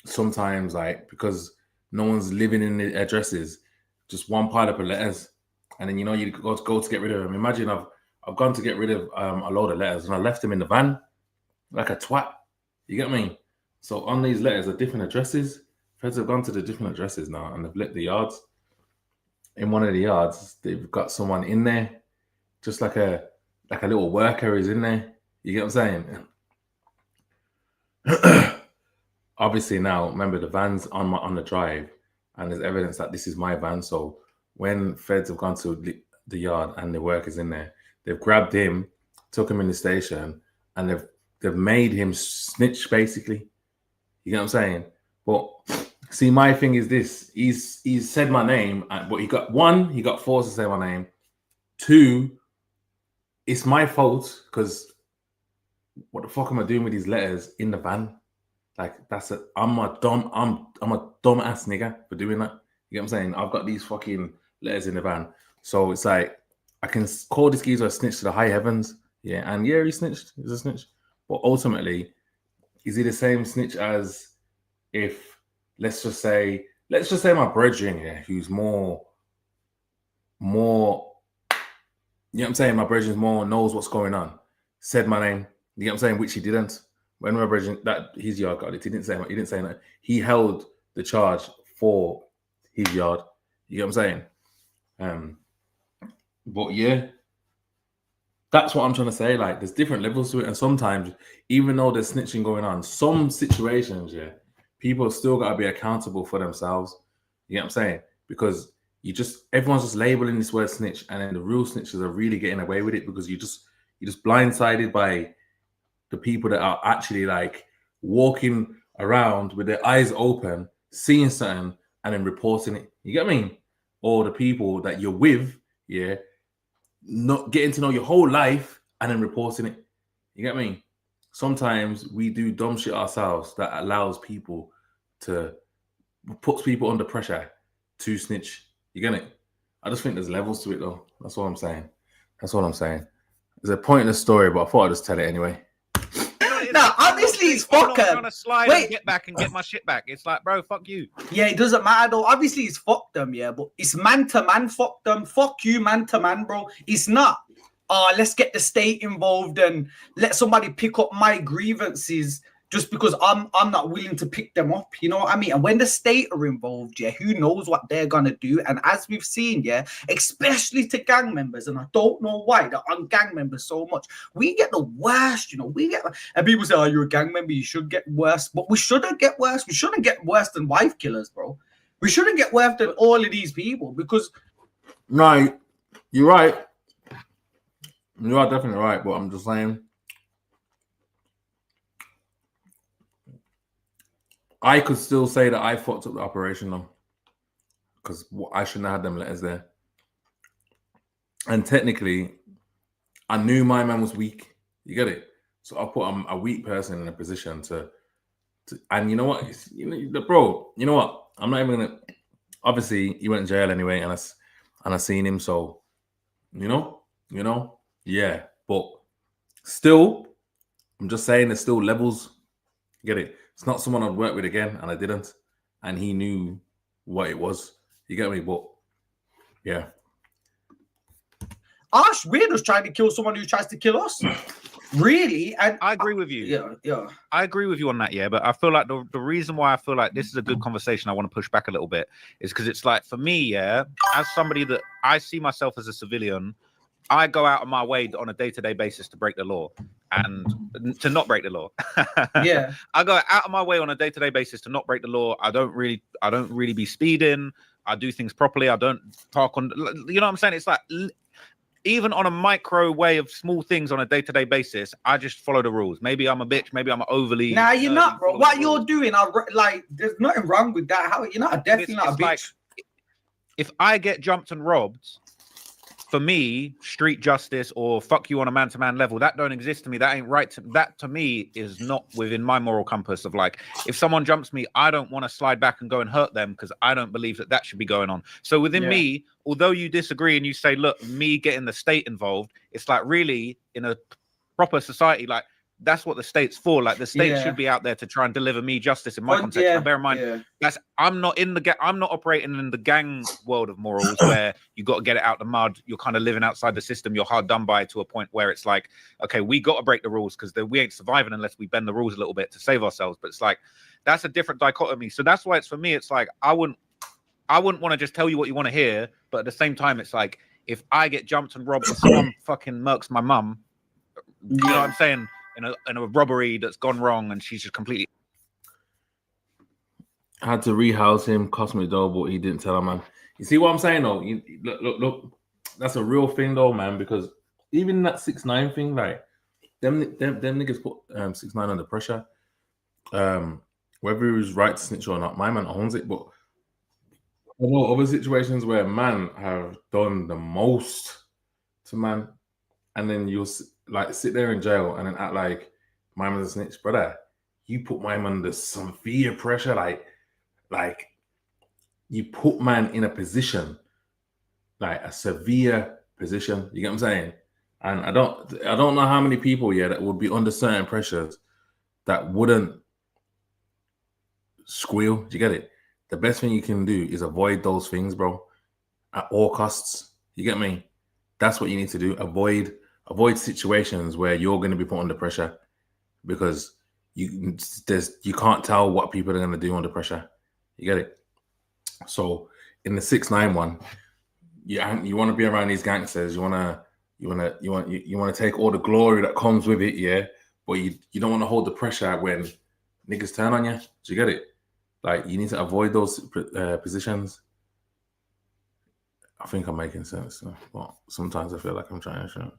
sometimes like because no one's living in the addresses, just one pile up of letters, and then you know you go to get rid of them. Imagine I've gone to get rid of a load of letters and I left them in the van like a twat. You get me? So on these letters are different addresses. Feds have gone to the different addresses now and they've lit the yards. In one of the yards, they've got someone in there, just like a little worker is in there. You get what I'm saying? Obviously now, remember the van's on the drive, and there's evidence that this is my van. So when feds have gone to the yard and the workers in there, they've grabbed him, took him in the station, and they've made him snitch basically. You get what I'm saying? But see, my thing is this: he's said my name, but he got forced to say my name. 2, it's my fault because what the fuck am I doing with these letters in the van? Like I'm a dumb ass nigga for doing that. You get what I'm saying? I've got these fucking letters in the van, so it's like I can call this geezer a snitch to the high heavens. Yeah, and yeah, he snitched. He's a snitch, but ultimately, is he the same snitch as if let's just say my brethren here, who's more, you know what I'm saying? My brethren's more knows what's going on. Said my name. You know what I'm saying? Which he didn't. When my brethren, that his yard got it, he didn't say that. He held the charge for his yard. You know what I'm saying? But yeah, that's what I'm trying to say. Like, there's different levels to it, and sometimes, even though there's snitching going on, some situations, yeah, people still got to be accountable for themselves. You know what I'm saying? Because everyone's just labeling this word snitch, and then the real snitches are really getting away with it because you're just blindsided by the people that are actually like walking around with their eyes open, seeing something and then reporting it. You get what I mean? Or the people that you're with, yeah, not getting to know your whole life and then reporting it. You get what I mean? Sometimes we do dumb shit ourselves that allows people puts people under pressure to snitch. You get it? I just think there's levels to it though. That's what I'm saying. There's a pointless story, but I thought I'd just tell it anyway. No, obviously it's fuck I'm him. trying to slide and get back and get my shit back. It's like, bro, fuck you. Yeah, it doesn't matter though. Obviously it's fuck them, yeah, but it's man to man, fuck them. Fuck you, man to man, bro. It's not. Let's get the state involved and let somebody pick up my grievances just because I'm not willing to pick them up. You know what I mean? And when the state are involved, yeah, who knows what they're gonna do? And as we've seen, yeah, especially to gang members, and I don't know why they're on gang members so much. We get the worst, you know. And people say, "Oh, you're a gang member, you should get worse," but we shouldn't get worse. We shouldn't get worse than wife killers, bro. We shouldn't get worse than all of these people because. No, you're right. You are definitely right, but I'm just saying. I could still say that I fucked up the operation though, because I shouldn't have had them letters there. And technically, I knew my man was weak. You get it? So I put a weak person in a position to and you know what? Bro, you know what? I'm not even gonna. Obviously, he went in jail anyway, and I seen him. So, you know, yeah. But still, I'm just saying, there's still levels. You get it? It's not someone I'd work with again, and I didn't. And he knew what it was. You get me? But yeah. We're just trying to kill someone who tries to kill us. Really? And I agree with you. Yeah. I agree with you on that, yeah. But I feel like the reason why I feel like this is a good conversation, I want to push back a little bit, is because it's like, for me, yeah, as somebody that I see myself as a civilian, I go out of my way on a day-to-day basis to break the law and to not break the law. Yeah. I go out of my way on a day-to-day basis to not break the law. I don't really be speeding. I do things properly. I don't talk on, you know what I'm saying? It's like, even on a micro way of small things on a day-to-day basis, I just follow the rules. Maybe I'm a bitch. Maybe I'm overly. Nah, you're not, bro. follow What the you're rules. doing, like, there's nothing wrong with that. How you're not definitely not a It's bitch. like, if I get jumped and robbed, for me, street justice or fuck you on a man-to-man level, that don't exist to me. That ain't right. That to me is not within my moral compass of like, if someone jumps me, I don't want to slide back and go and hurt them because I don't believe that should be going on. So within me, although you disagree and you say, look, me getting the state involved, it's like really in a proper society, like that's what the state's for. Like the state should be out there to try and deliver me justice in my context. Now, bear in mind, I'm not operating in the gang world of morals where you got to get it out the mud. You're kind of living outside the system. You're hard done by to a point where it's like, okay, we got to break the rules because we ain't surviving unless we bend the rules a little bit to save ourselves. But it's like, that's a different dichotomy. So that's why it's for me, it's like, I wouldn't want to just tell you what you want to hear. But at the same time, it's like, if I get jumped and robbed and someone fucking murks my mum, you know what I'm saying? In a robbery that's gone wrong and she's just completely. I had to rehouse him, cost me double. He didn't tell her, man. You see what I'm saying, though? Look. That's a real thing, though, man. Because even that 6ix9ine thing, like them niggas put 6ix9ine under pressure. Whether he was right to snitch or not, my man owns it. But I know other situations where man have done the most to man, and then you'll like sit there in jail and then act like my man's a snitch, brother. You put my man under severe pressure, like you put man in a position, like a severe position. You get what I'm saying? And I don't know how many people that would be under certain pressures that wouldn't squeal. Do you get it? The best thing you can do is avoid those things, bro, at all costs. You get me? That's what you need to do. Avoid situations where you're going to be put under pressure because you can't tell what people are going to do under pressure. You get it? So in the 6ix9ine one, you want to be around these gangsters. You want to take all the glory that comes with it, yeah. But you don't want to hold the pressure when niggas turn on you. Do you get it? Like you need to avoid those positions. I think I'm making sense, but sometimes I feel like I'm trying to show.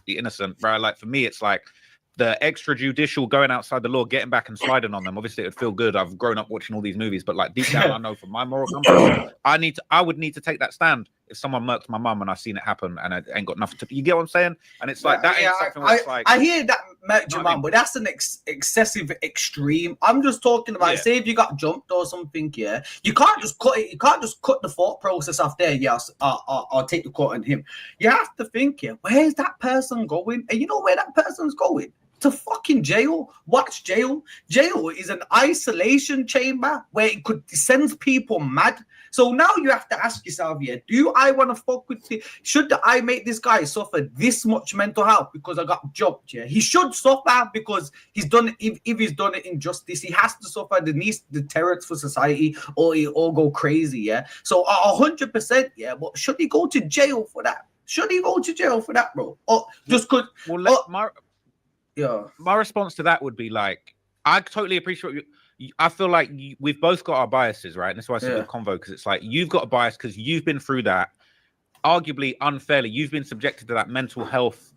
Innocent, bro. Like for me, it's like the extrajudicial going outside the law, getting back and sliding on them. Obviously, it would feel good. I've grown up watching all these movies, but like deep down, I know from my moral compass, I would need to take that stand if someone murked my mum and I've seen it happen and I ain't got nothing to. You get what I'm saying? And it's like that ain't something where it's like I hear that murked your mum, but that's an excessive extreme. I'm just talking about say if you got jumped or something, you can't just cut it. You can't just cut the thought process off there. Yes, I'll take the cut on him. You have to think, where's that person going? And you know where that person's going? To fucking jail. Watch jail. Jail is an isolation chamber where it sends people mad. So now you have to ask yourself, do I want to fuck with it? Should I make this guy suffer this much mental health because I got jumped? He should suffer because he's done it. If he's done it injustice, he has to suffer the deterrents for society or he'll all go crazy. So 100%. But should he go to jail for that? Should he go to jail for that, bro? Or just could my response to that would be like, I totally appreciate I feel like we've both got our biases, right? And that's why I said the convo, because it's like you've got a bias because you've been through that, arguably unfairly. You've been subjected to that mental health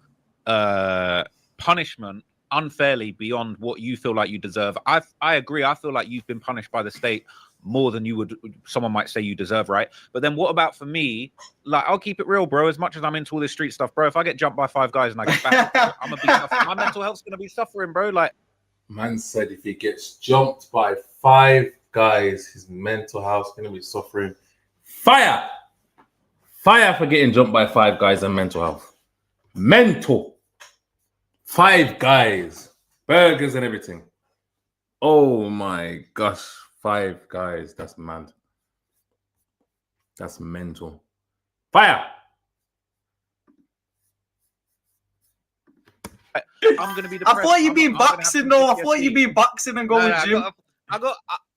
punishment unfairly beyond what you feel like you deserve. I agree. I feel like you've been punished by the state more than someone might say you deserve, right? But then what about for me? Like, I'll keep it real, bro. As much as I'm into all this street stuff, bro, if I get jumped by 5 guys and I get back, I'm gonna be my mental health's gonna be suffering, bro. Like, man said if he gets jumped by 5 guys, his mental health's gonna be suffering. Fire for getting jumped by 5 guys and mental health. Mental. 5 guys, burgers and everything. Oh my gosh. 5 guys, that's mad. That's mental. Fire! I'm gonna be depressed. I thought you'd be boxing, though. I thought you'd be boxing and going gym.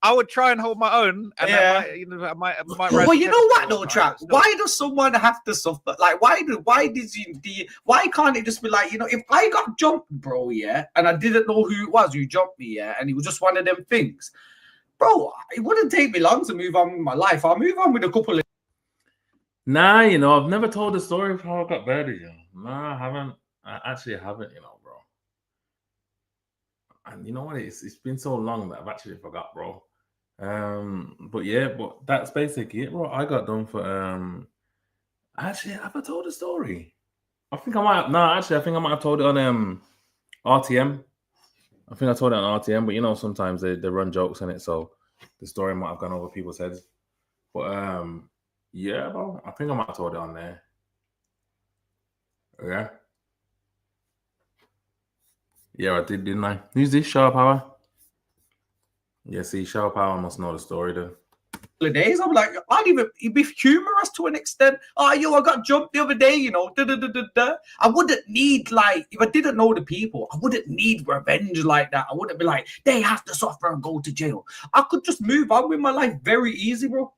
I would try and hold my own, and Yeah. I might Well, you know what, though, right, Trap? still. Why does someone have to suffer? Like, why can't it just be like, if I got jumped, bro, yeah, and I didn't know who it was who jumped me, yeah, and it was just one of them things, bro, it wouldn't take me long to move on with my life. I'll move on with a couple of. Nah, you know, I've never told the story of how I got better, you know. Nah, I haven't. I actually haven't, you know, bro. And you know what? It's been so long that I've actually forgot, bro. But yeah, but that's basically it, bro. I got done for actually, have I told the story? I think I might have. No, actually, I think I might have told it on RTM. I think I told it on RTM, but you know, sometimes they run jokes in it, so the story might have gone over people's heads. But yeah, bro, I think I might have told it on there. Yeah. Yeah, I did, didn't I? Who's this? Shower Power? Yeah, see, Shower Power must know the story then. Days, I'm like, I'd even it'd be humorous to an extent. Oh, yo, I got jumped the other day, you know. I wouldn't need, like, if I didn't know the people, I wouldn't need revenge like that. I wouldn't be like, they have to suffer and go to jail. I could just move on with my life very easy, bro.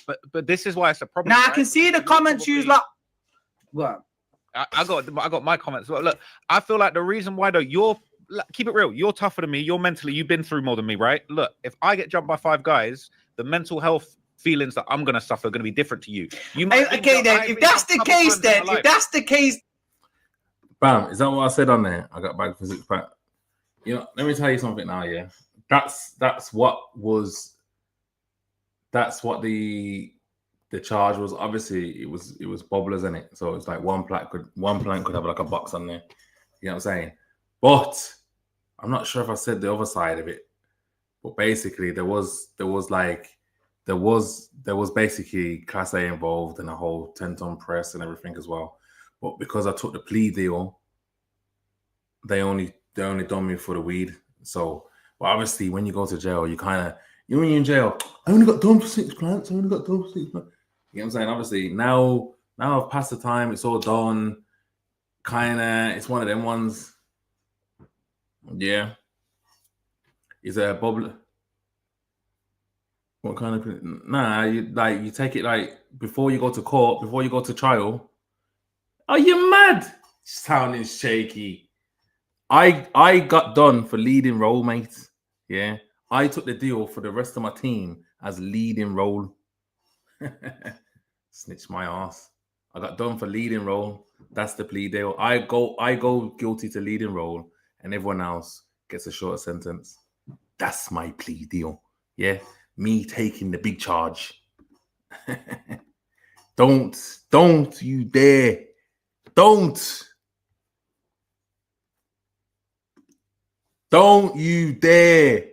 But this is why it's a problem. Now I right? can see the Because comments you're use like, what? I got my comments. Well, look, I feel like the reason why though keep it real. You're tougher than me. You're mentally. You've been through more than me, right? Look, if I get jumped by 5 guys, the mental health feelings that I'm gonna suffer are gonna be different to you. You might Okay, then if that's the case, Bam, is that what I said on there? I got back for 6 pack. You know, let me tell you something now, yeah. That's what the charge was. Obviously, it was bobblers in it. So it's like one plank could have like a box on there. You know what I'm saying? But I'm not sure if I said the other side of it. But basically there was basically Class A involved in a whole 10-ton press and everything as well. But because I took the plea deal, they only done me for the weed. So, but obviously when you go to jail, when you're in jail, I only got done for 6 plants. You know what I'm saying? Obviously now I've passed the time. It's all done. It's one of them ones. Yeah. Is there a bubble? What kind of? Nah, you take it like before you go to court, before you go to trial. Are you mad? Sounding shaky. I got done for leading role, mate. Yeah. I took the deal for the rest of my team as leading role. Snitch my ass. I got done for leading role. That's the plea deal. I go guilty to leading role, and everyone else gets a shorter sentence. That's my plea deal. Yeah. Me taking the big charge. Don't you dare. Don't you dare.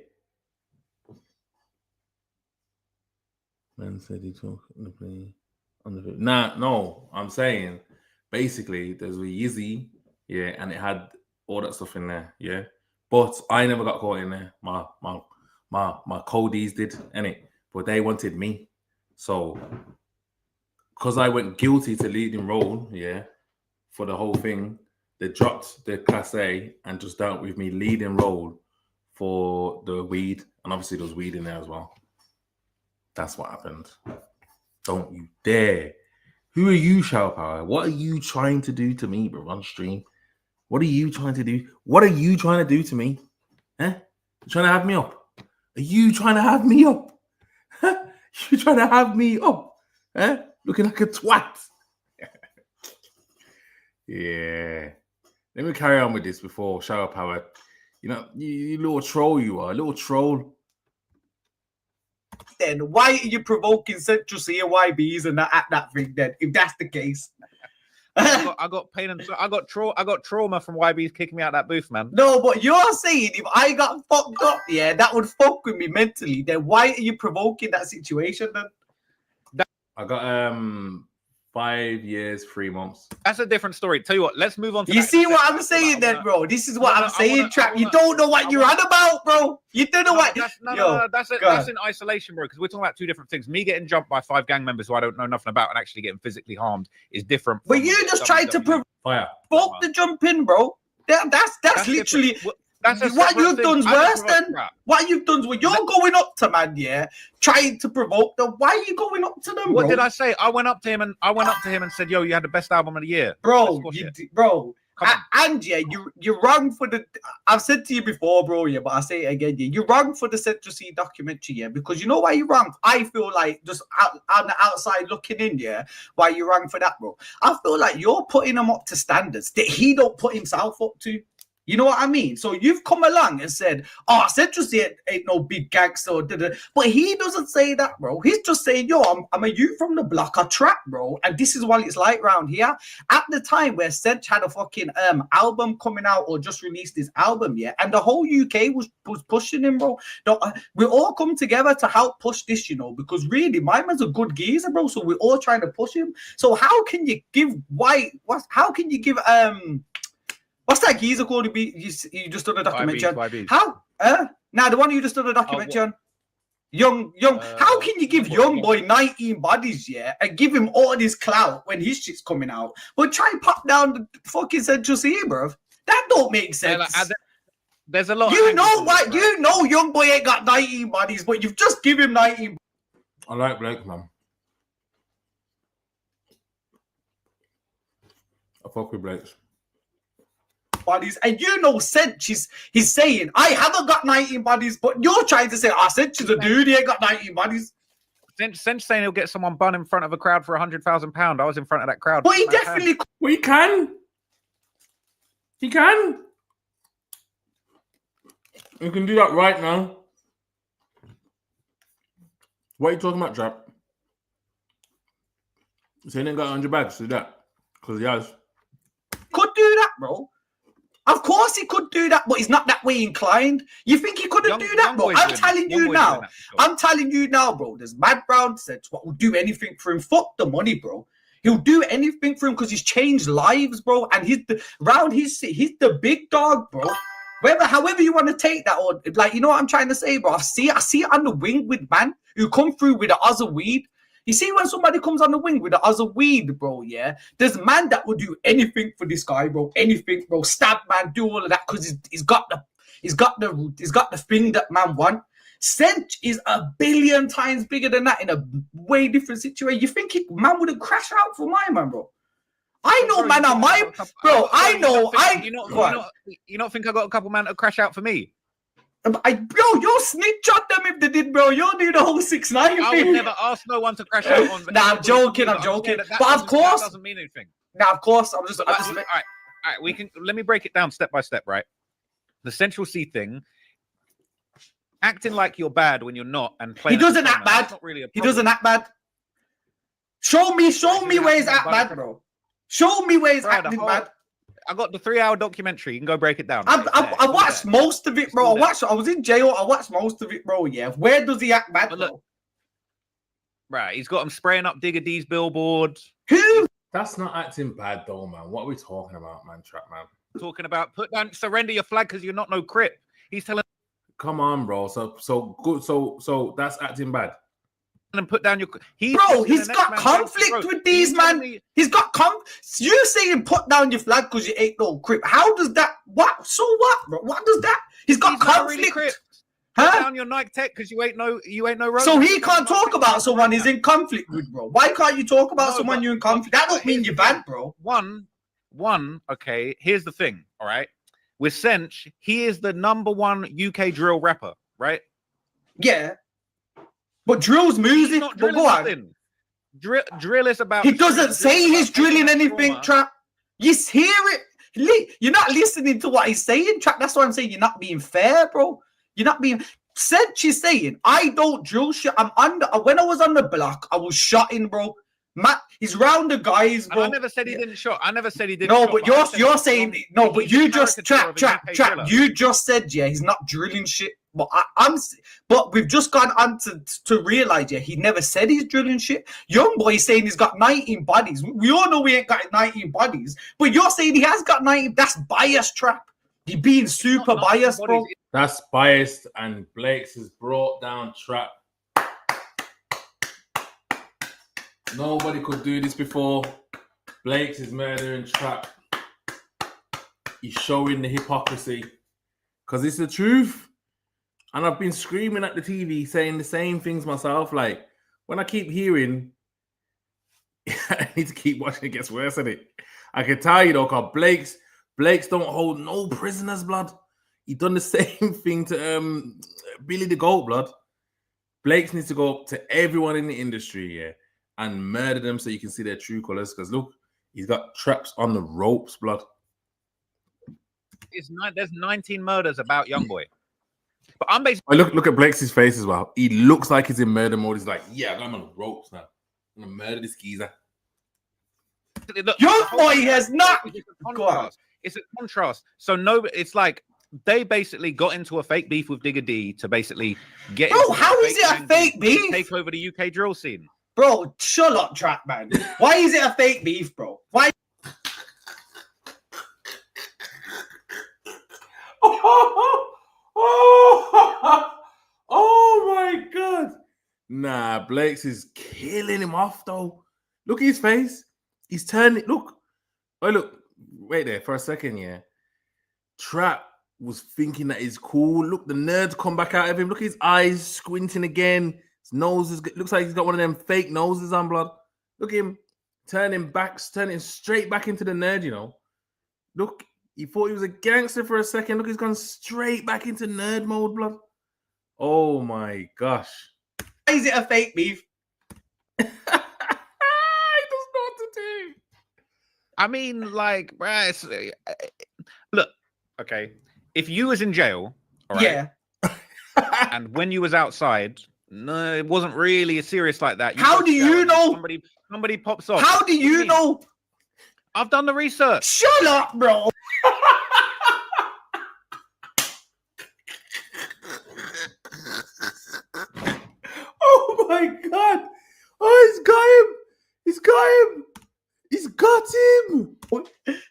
Man said he talked on the plane. Nah, no, I'm saying basically there's a Yeezy, yeah, and it had all that stuff in there, yeah. But I never got caught in there. My Codys did, innit? But they wanted me. So because I went guilty to leading role, yeah, for the whole thing, they dropped the Class A and just dealt with me leading role for the weed. And obviously there was weed in there as well. That's what happened. Don't you dare. Who are you, Shower Power? What are you trying to do to me, bro, on stream? What are you trying to do? What are you trying to do to me? Eh? You trying to have me up? Are you trying to have me up? You trying to have me up? Eh? Looking like a twat. Yeah. Let me carry on with this before Shower Power. You know, you little troll you are. A little troll. Then why are you provoking Central CYBs and at that thing then, if that's the case? I got pain and I got trauma from YB's kicking me out that booth, man. No, but you're saying if I got fucked up, yeah, that would fuck with me mentally. Then why are you provoking that situation then? I got 5 years, 3 months. That's a different story. Tell you what, let's move on to You that see in a what second. I'm saying then, bro? This is what No, I'm saying, Trap. You wanna- don't know what I you're wanna- on about, bro. You don't know what. That's in isolation, bro. Because we're talking about 2 different things. Me getting jumped by 5 gang members who I don't know nothing about and actually getting physically harmed is different. But from you just tried to WWE. provoke Fire. the jump in, bro. That's That's literally. different. That's a what separate you've thing. done's I don't worse give a then. crap. What you've done's when you're going up to man, yeah, trying to provoke them. Why are you going up to them, What bro? did I say? I went up to him and said, "Yo, you had the best album of the year, Bro, Let's you, watch it. bro. Come on. And yeah, you're wrong for the. I've said to you before, bro. Yeah, but I say it again. Yeah, you're wrong for the Central C documentary. Yeah, because you know why you're wrong. I feel like just on the outside looking in. Yeah, why you're wrong for that, bro. I feel like you're putting him up to standards that he don't put himself up to. You know what I mean? So you've come along and said, "Oh, Central C ain't no big gangster," but he doesn't say that, bro. He's just saying, "Yo, I'm a youth from the block, I trap, bro, and this is what it's like round here." At the time where Central had a fucking album coming out or just released his album, yeah, and the whole UK was pushing him, bro. We all come together to help push this, you know, because really, my man's a good geezer, bro. So we're all trying to push him. So how can you give how can you give what's that geezer called? You just done a documentary on? YBs. How? Now the one you just done a documentary on. Young. How can you give young boy 19 bodies, yeah, and give him all this clout when his shit's coming out, but try and pop down the fucking Central C, bro? That don't make sense. There's a lot. You know what? Right? You know, young boy ain't got 19 bodies, but you've just give him 19. I like Blake, man. I fuck with Blake. Bodies, and you know, Sench he's saying, I haven't got 19 bodies, but you're trying to say, Sench is a dude, he ain't got 19 bodies. Sench saying he'll get someone bun in front of a crowd for £100,000. I was in front of that crowd. But he definitely could. Well, he can. He can. You can do that right now. What are you talking about, Trap? So he ain't got 100 bags, do that? Because he has. Could do that, bro. Of course he could do that, but he's not that way inclined. You think he couldn't do that, bro? I'm telling you now. I'm telling you now, bro. There's Mad Brown said what will do anything for him. Fuck the money, bro. He'll do anything for him because he's changed lives, bro. And he's the big dog, bro. However you want to take that, or like, you know what I'm trying to say, bro. I see it on the wing with man who come through with the other weed. You see, when somebody comes on the wing with the other weed, bro, yeah, there's man that will do anything for this guy, bro. Anything, bro. Stab man, do all of that because he's got the thing that man want. Sench is a billion times bigger than that in a way different situation. You think man wouldn't crash out for my man, bro? I know, man, on my bro. I know. You don't think I got a couple man to crash out for me? Bro, you'll snitch on them if they did, bro. You'll do the whole 6ix9ine thing. I would never ask no one to crash out on. Nah, I'm joking. But of course, that doesn't mean anything. Now, of course, all right. We can let me break it down step by step. Right, the Central C thing, acting like you're bad when you're not, and playing. He doesn't act bad. Not really a he doesn't act bad. Show me where he's act bad, bro. Show me where he's acting bad. I got the 3-hour documentary. You can go break it down. I watched most of it, bro. I was in jail. I watched most of it, bro. Yeah. Where does he act bad, bro? Right. He's got him spraying up Digga D's billboards. Who? That's not acting bad, though, man. What are we talking about, man? Trap, man. Talking about surrender your flag because you're not no Crip. He's telling. Come on, bro. So good. So that's acting bad. And put down your. He's got conflict with these, man. He's got You saying put down your flag because you ain't no Crip. How does that? What? So what, bro? What does that? He's got conflict. Really put down your Nike Tech because you ain't no. So he can't talk about someone he's in conflict with, bro. Why can't you talk about someone you're in conflict? That don't mean you're bad, bro. One. Okay. Here's the thing. All right. With Sench, he is the #1 UK drill rapper, right? Yeah. But drill's music. But go on. Drill is about. He doesn't say he's drilling anything, Trap. You hear it. You're not listening to what he's saying, Trap. That's why I'm saying you're not being fair, bro. You're not being. Sench is saying, I don't drill shit. When I was on the block, I was shotting, bro. Matt, he's round the guys, bro. And I never said he didn't shot. I never said he didn't. No, but you're saying no. But you just trap. You just said he's not drilling shit. But but we've just gone on to realize he never said he's drilling shit. Young boy is saying he's got 19 bodies. We all know we ain't got 19 bodies, but you're saying he has got 19. That's biased, Trap. He being super biased, bro. That's biased, and Blake's is brought down, Trap. Nobody could do this before. Blake's is murdering Trap. He's showing the hypocrisy. because it's the truth. And I've been screaming at the TV saying the same things myself. Like when I keep hearing, I need to keep watching. It gets worse, isn't it? I can tell you though, because Blake's don't hold no prisoners, blood. He done the same thing to Billy the Goat, blood. Blake's needs to go up to everyone in the industry, yeah, and murder them so you can see their true colors. Because look, he's got traps on the ropes, blood. There's 19 murders about Youngboy. But I'm basically Look at Blake's face as well. He looks like he's in murder mode. He's like, yeah, I got him on the ropes now. I'm gonna murder this geezer. Youngboy has not. It's a contrast. So no, it's like they basically got into a fake beef with Digga D to basically get. Bro, how is it a fake beef? Take over the UK drill scene. Bro, shut up, Trap Man. Why is it a fake beef, bro? Why? Oh my god. Nah, Blake's is killing him off though. Look at his face. He's turning. Look. Oh, look. Wait there for a second, yeah. Trap was thinking that he's cool. Look, the nerds come back out of him. Look at his eyes squinting again. His nose looks like he's got one of them fake noses on, blood. Look at him turning straight back into the nerd, you know. Look, he thought he was a gangster for a second. Look, he's gone straight back into nerd mode, blood. Oh my gosh. Why is it a fake beef? He doesn't know what to do. I mean, like, bruh, look, okay. If you was in jail, all right, Yeah. and when you was outside, no, it wasn't really serious like that. How go do to jail you and know? Somebody pops off. How do you know? I've done the research. Shut up, bro. Oh my god! Oh, he's got him! He's got him! He's got him!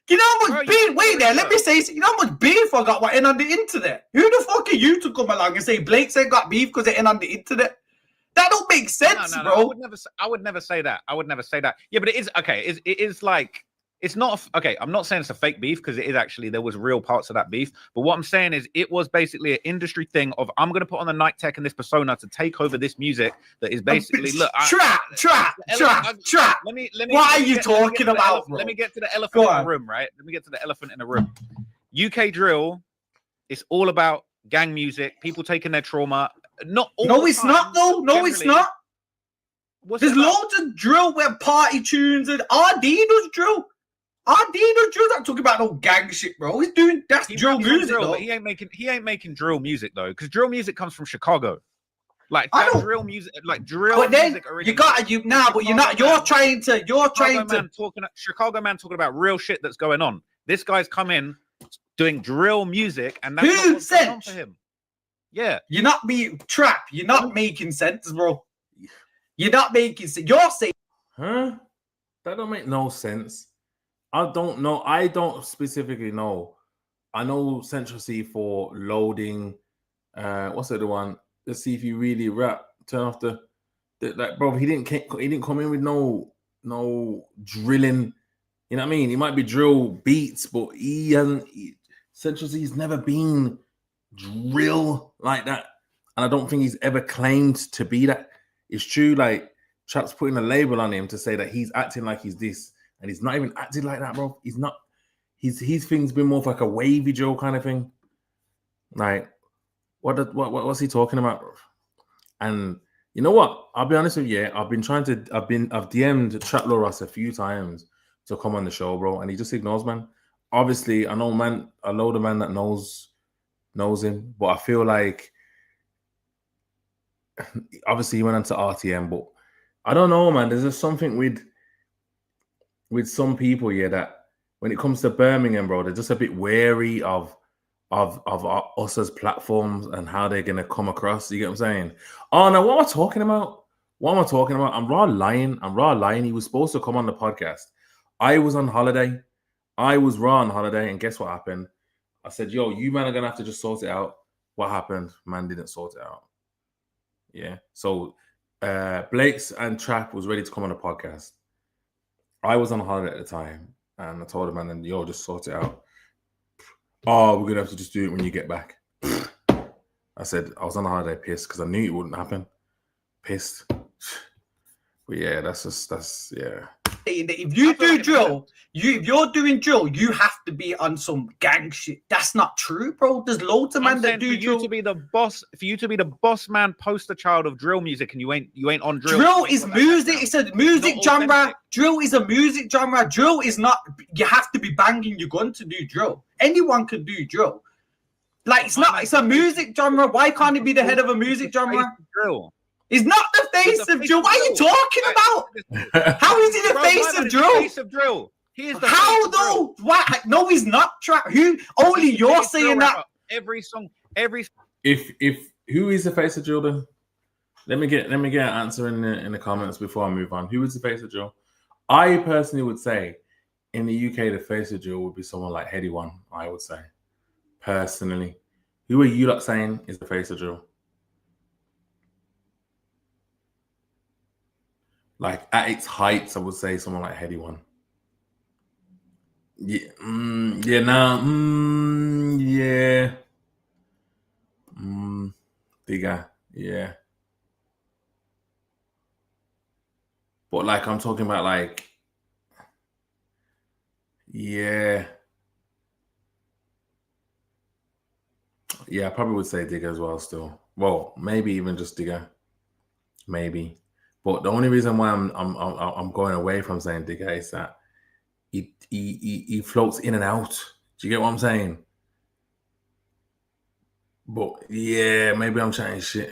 You know how Bro, much you beef? do Wait there, let me research. say. You know how much beef I got watching on the internet? Who the fuck are you to come along and say Blake said got beef because they're in on the internet? That don't make sense, No, bro. I would never say that. I would never say that. Yeah, but it is okay. It is like it's not okay. I'm not saying it's a fake beef because it is actually there was real parts of that beef. But what I'm saying is it was basically an industry thing of I'm gonna put on the Night Tech and this persona to take over this music that is basically look Trap. Let me. What are you talking about, bro? Let me get to the elephant in the room, right? Let me get to the elephant in the room. UK drill. It's all about gang music. People taking their trauma. Not all No, the it's time, not though. No, it's generally. not. What's There's it about? loads of drill where party tunes and RD does drill. RD does drill. Not talking about no gang shit, bro. He's doing that's He drill raps on music, drill, though. but he ain't making drill music though, because drill music comes from Chicago. Like I that know. drill music, like drill But then music. you got you now, but you're not. You're trying to. Chicago man talking about real shit that's going on. This guy's come in doing drill music, and that's Who not what's going on said? for him. Yeah, You're not being Trap. You're not making sense, bro. You're not making sense. You're saying. Huh? That don't make no sense. I don't know. I don't specifically know. I know Central C for loading. What's the other one? Let's see if you really rap. Turn off the like, bro. He didn't come in with no drilling. You know what I mean? He might be drill beats, but he hasn't. Central C's never been drill like that, and I don't think he's ever claimed to be that. It's true, like Trap's putting a label on him to say that he's acting like he's this, and he's not even acting like that, bro. He's not. His thing's been more of like a wavy Joe kind of thing. Like, what's he talking about? And you know what? I'll be honest with you. I've DM'd Trap Lil Ross a few times to come on the show, bro, and he just ignores, man. Obviously, I know the man that knows him, but I feel like obviously he went on to RTM, but I don't know, man. There's just something with some people, yeah, that when it comes to Birmingham, bro, they're just a bit wary of us as platforms and how they're gonna come across. You get what I'm saying? Oh no, what am I talking about? I'm raw lying. He was supposed to come on the podcast. I was on holiday. I was raw on holiday, and guess what happened? I said, yo, you man are gonna have to just sort it out. What happened? Man didn't sort it out. Yeah. So Blake's and Trap was ready to come on the podcast. I was on holiday at the time, and I told him, man, yo, just sort it out. Oh, we're gonna have to just do it when you get back. I said I was on a holiday pissed because I knew it wouldn't happen. Pissed. But yeah, that's yeah. If you do drill, if you're doing drill, you have to be on some gang shit. That's not true, bro. There's loads of I'm men that saying do for you drill. to be the boss, for you to be the boss man, poster child of drill music, and you ain't on drill. Drill is music. It's a music not genre. authentic. Drill is a music genre. Drill is not. You have to be banging your gun to do drill. Anyone can do drill. Like it's not. It's a music genre. Why can't it be the head of a music genre? Drill. It's not the face of drill. What are you talking about? How is he the face of drill? Face of drill. He is the How though? Why? No, he's not. Who? Only you're saying that. Every song, every. If who is the face of drill then? Let me get an answer in the comments before I move on. Who is the face of drill? I personally would say in the UK the face of drill would be someone like Heady One. I would say personally. Who are you lot saying is the face of drill? Like at its heights, I would say someone like Heady One. Yeah, yeah. Digger, yeah. But like I'm talking about like, yeah. Yeah, I probably would say Digger as well still. Well, maybe even just Digger. Maybe. But the only reason why I'm going away from saying Digger is that he floats in and out. Do you get what I'm saying? But yeah, maybe I'm chatting shit.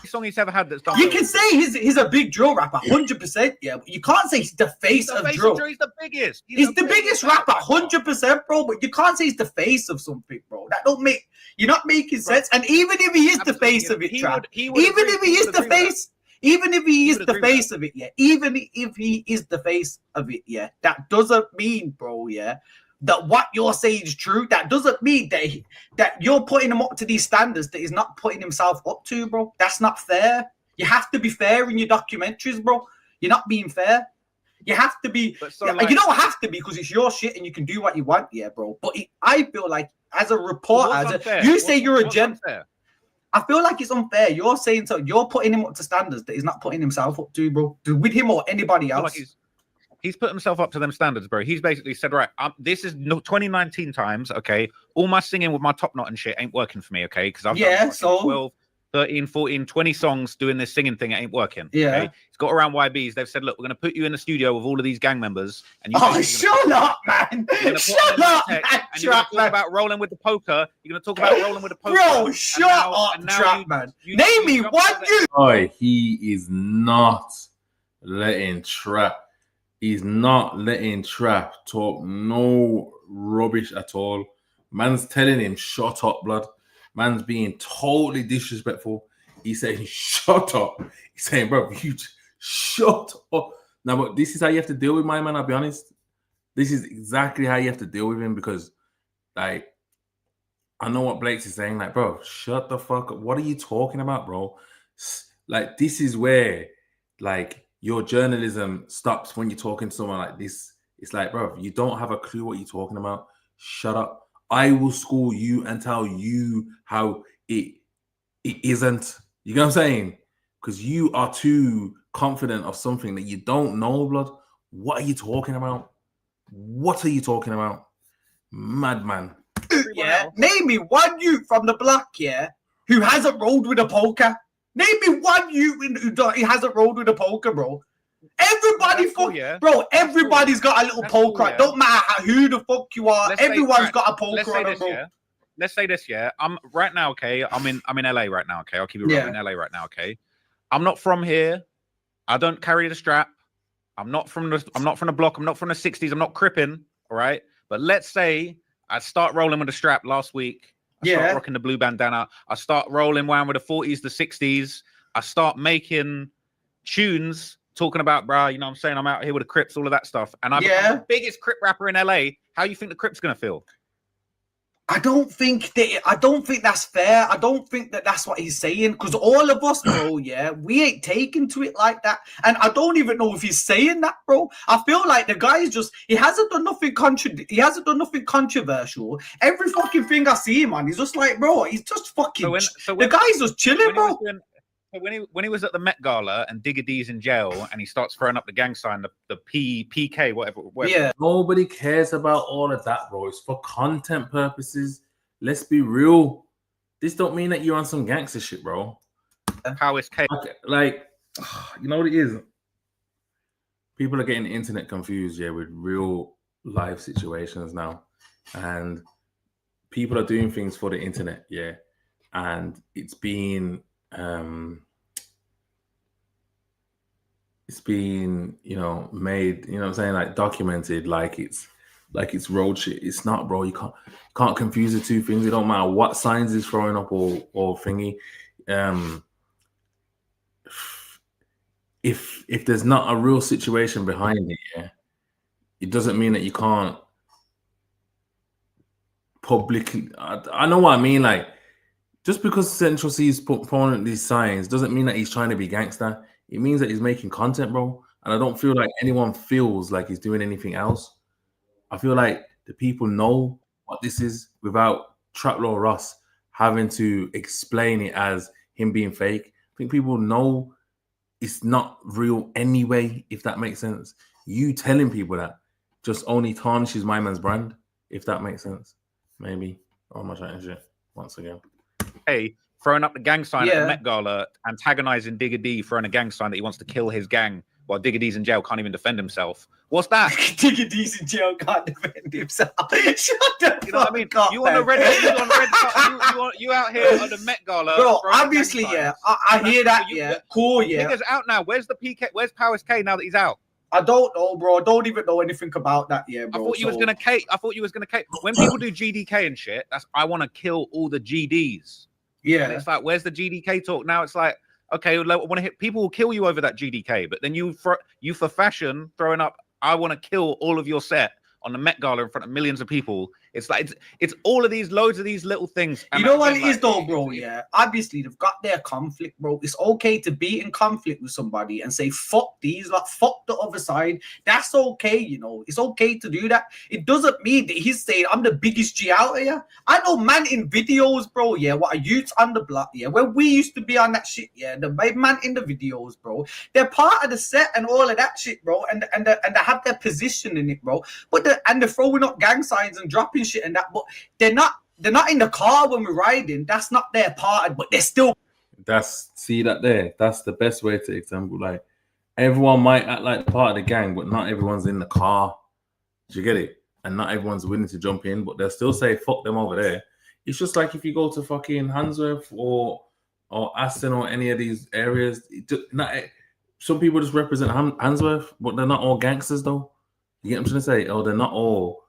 Song he's ever had that's done. You can say he's a big drill rapper, 100%. Yeah, but you can't say he's the face of drill. He's the biggest. He's the biggest rapper, 100%, bro. But you can't say he's the face of something, bro. That don't make. You're not making sense. And even if he is the face of it, Trav, even if he is the face. Even if he is the face of it, yeah. Even if he is the face of it, yeah. That doesn't mean, bro, yeah, that what you're saying is true. That doesn't mean that you're putting him up to these standards that he's not putting himself up to, bro. That's not fair. You have to be fair in your documentaries, bro. You're not being fair. You have to be. You don't have to be because it's your shit and you can do what you want, yeah, bro. But I feel like as a reporter, you say you're a gent. I feel like it's unfair. You're saying so. You're putting him up to standards that he's not putting himself up to, bro. With him or anybody else. Like he's put himself up to them standards, bro. He's basically said, right, this is 2019 times, okay? All my singing with my top knot and shit ain't working for me, okay? Because I've done 12, 13, 14, 20 songs doing this singing thing. It ain't working. Yeah. Okay? It's got around YBs. They've said, look, we're going to put you in the studio with all of these gang members. And you shut up, man. Shut up, man. And you're going to talk about rolling with the poker. You're going to talk about rolling with the poker. Bro, shut up, Trap, man. Name me one you. Boy, he is not letting Trap. He's not letting Trap talk no rubbish at all. Man's telling him, shut up, blood. Man's being totally disrespectful. He's saying, shut up. He's saying, bro, you shut up. Now, but this is how you have to deal with my man, I'll be honest. This is exactly how you have to deal with him because, like, I know what Blake's is saying. Like, bro, shut the fuck up. What are you talking about, bro? Like, this is where, like, your journalism stops when you're talking to someone like this. It's like, bro, you don't have a clue what you're talking about. Shut up. I will school you and tell you how it isn't. You know what I'm saying? Because you are too confident of something that you don't know, blood. What are you talking about? What are you talking about? Madman. Yeah. Name me one youth from the block, yeah, who hasn't rolled with a poker. Name me one youth who hasn't rolled with a poker, bro. Everybody, bro. Everybody's got a little poker. Cool, yeah. Don't matter who the fuck you are. Everyone's got a poker on them, bro. Yeah. Let's say this, yeah. I'm right now, okay. I'm in LA right now, okay. I'll keep it real. I'm in LA right now, okay. I'm not from here. I don't carry the strap. I'm not from the block. I'm not from the 60s. I'm not cripping, all right. But let's say I start rolling with the strap last week. I start rocking the blue bandana. I start rolling around with the 40s, the 60s. I start making tunes talking about, bro, you know what I'm saying? I'm out here with the Crips, all of that stuff. And I'm the biggest Crip rapper in LA. How you think the Crips going to feel? I don't think that's fair. I don't think that's what he's saying, because all of us, bro, yeah, we ain't taken to it like that. And I don't even know if he's saying that, bro. I feel like the guy is just, he hasn't done nothing controversial. Every fucking thing I see him on, he's just like, bro, he's just fucking, the guy's just chilling, bro. When he was at the Met Gala and Digga D's in jail and he starts throwing up the gang sign, the PK, whatever. Yeah. Nobody cares about all of that, bro. It's for content purposes. Let's be real. This don't mean that you're on some gangster shit, bro. How is K? Like, you know what it is? People are getting the internet confused, yeah, with real life situations now. And people are doing things for the internet, yeah. And it's being made, you know what I'm saying, like documented, like it's road shit. It's not, bro. You can't confuse the two things. It don't matter what signs he's throwing up or thingy. If there's not a real situation behind it, yeah, it doesn't mean that you can't publicly. I know what I mean, like, just because Central C is putting these signs doesn't mean that he's trying to be gangster. It means that he's making content, bro. And I don't feel like anyone feels like he's doing anything else. I feel like the people know what this is without Traplaw Ross having to explain it as him being fake. I think people know it's not real anyway, if that makes sense. You telling people that just only tarnishes my man's brand, if that makes sense. Maybe. Oh, my shit once again. Hey, throwing up the gang sign at the Met Gala, antagonizing Digga D, throwing a gang sign that he wants to kill his gang while Digga D's in jail, can't even defend himself. What's that? Digga D's in jail, can't defend himself. Shut the You know what I mean? fuck up, You on the red you out here on the Met Gala. Bro, obviously, yeah. I hear that, yeah. Cool, yeah. Nigga's out now. Where's the PK? Where's Powers K now that he's out? I don't know, bro. I don't even know anything about that, yeah, bro. I thought you was gonna Kate. When people do GDK and shit, that's I want to kill all the GDs. Yeah. And it's like, where's the GDK talk? Now it's like, okay, I want to hit. People will kill you over that GDK, but then you for fashion throwing up, I want to kill all of your set on the Met Gala in front of millions of people. It's like it's all of these loads of these little things. You know what it is though, bro? Yeah, obviously they've got their conflict, bro. It's okay to be in conflict with somebody and say fuck these, like fuck the other side. That's okay, you know. It's okay to do that. It doesn't mean that he's saying I'm the biggest G out here. I know man in videos, bro. Yeah, what a youths on the block. Yeah, where we used to be on that shit. Yeah, the man in the videos, bro. They're part of the set and all of that shit, bro. And they have their position in it, bro. But they're throwing up gang signs and dropping shit and that, but they're not in the car when we're riding. That's not their part, but they're still. That's the best way to example. Like, everyone might act like part of the gang, but not everyone's in the car. Do you get it? And not everyone's willing to jump in, but they'll still say fuck them over there. It's just like if you go to fucking Handsworth or Aston or any of these areas. Some people just represent Handsworth, but they're not all gangsters though. You get what I'm trying to say? Oh, they're not all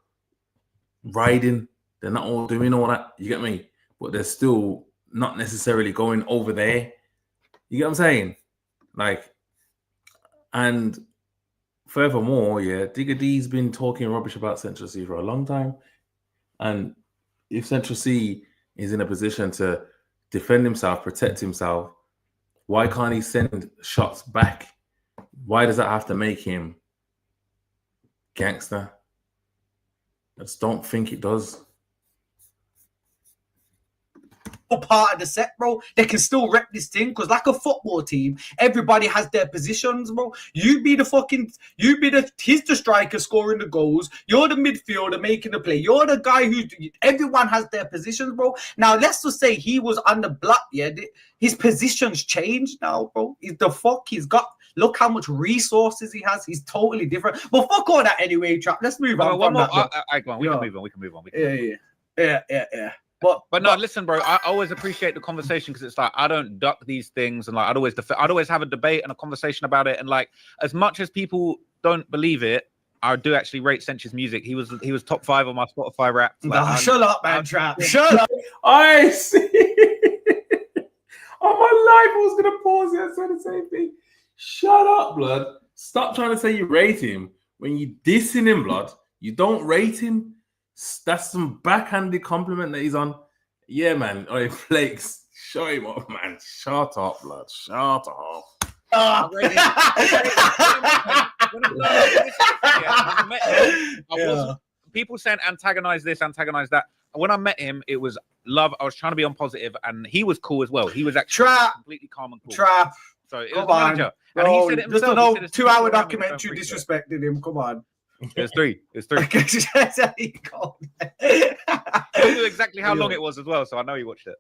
riding. They're not all doing all that. You get me? But they're still not necessarily going over there. You get what I'm saying? Like, and furthermore, yeah, Digga D's been talking rubbish about Central C for a long time. And if Central C is in a position to defend himself, protect himself, why can't he send shots back? Why does that have to make him gangster? I just don't think it does. Part of the set, bro. They can still rep this thing because, like a football team, everybody has their positions, bro. He's the striker scoring the goals. You're the midfielder making the play. You're the guy everyone has their positions, bro. Now let's just say he was on the block, yeah. His positions changed now, bro. He's got. Look how much resources he has. He's totally different. But fuck all that anyway, Trap. Let's move on. One more. We can move on. Yeah. But no, listen, bro. I always appreciate the conversation because it's like I don't duck these things, and like I'd always have a debate and a conversation about it. And like, as much as people don't believe it, I do actually rate Sench's music. He was top 5 on my Spotify rap. Like, shut up, man, Trap. Shut up. I see. On my life, I was gonna pause it and say the same thing. Shut up, blood. Stop trying to say you rate him when you dissing him, blood. You don't rate him. That's some backhanded compliment that he's on. Yeah, man. Oh, Flakes, show him up, man. Shut up, blood. Shut up. Oh. When I met him, I wasn't, people saying antagonize this, antagonize that. When I met him, it was love. I was trying to be on positive, and he was cool as well. He was actually Trap. completely calm and cool. Trap. So it Come was on, manager. bro. And he said it Just himself. an He old said it's 2 hour people around me that documentary don't freak out. disrespected him. Come on. There's three. There's three. I I knew exactly how long it was as well, so I know you watched it.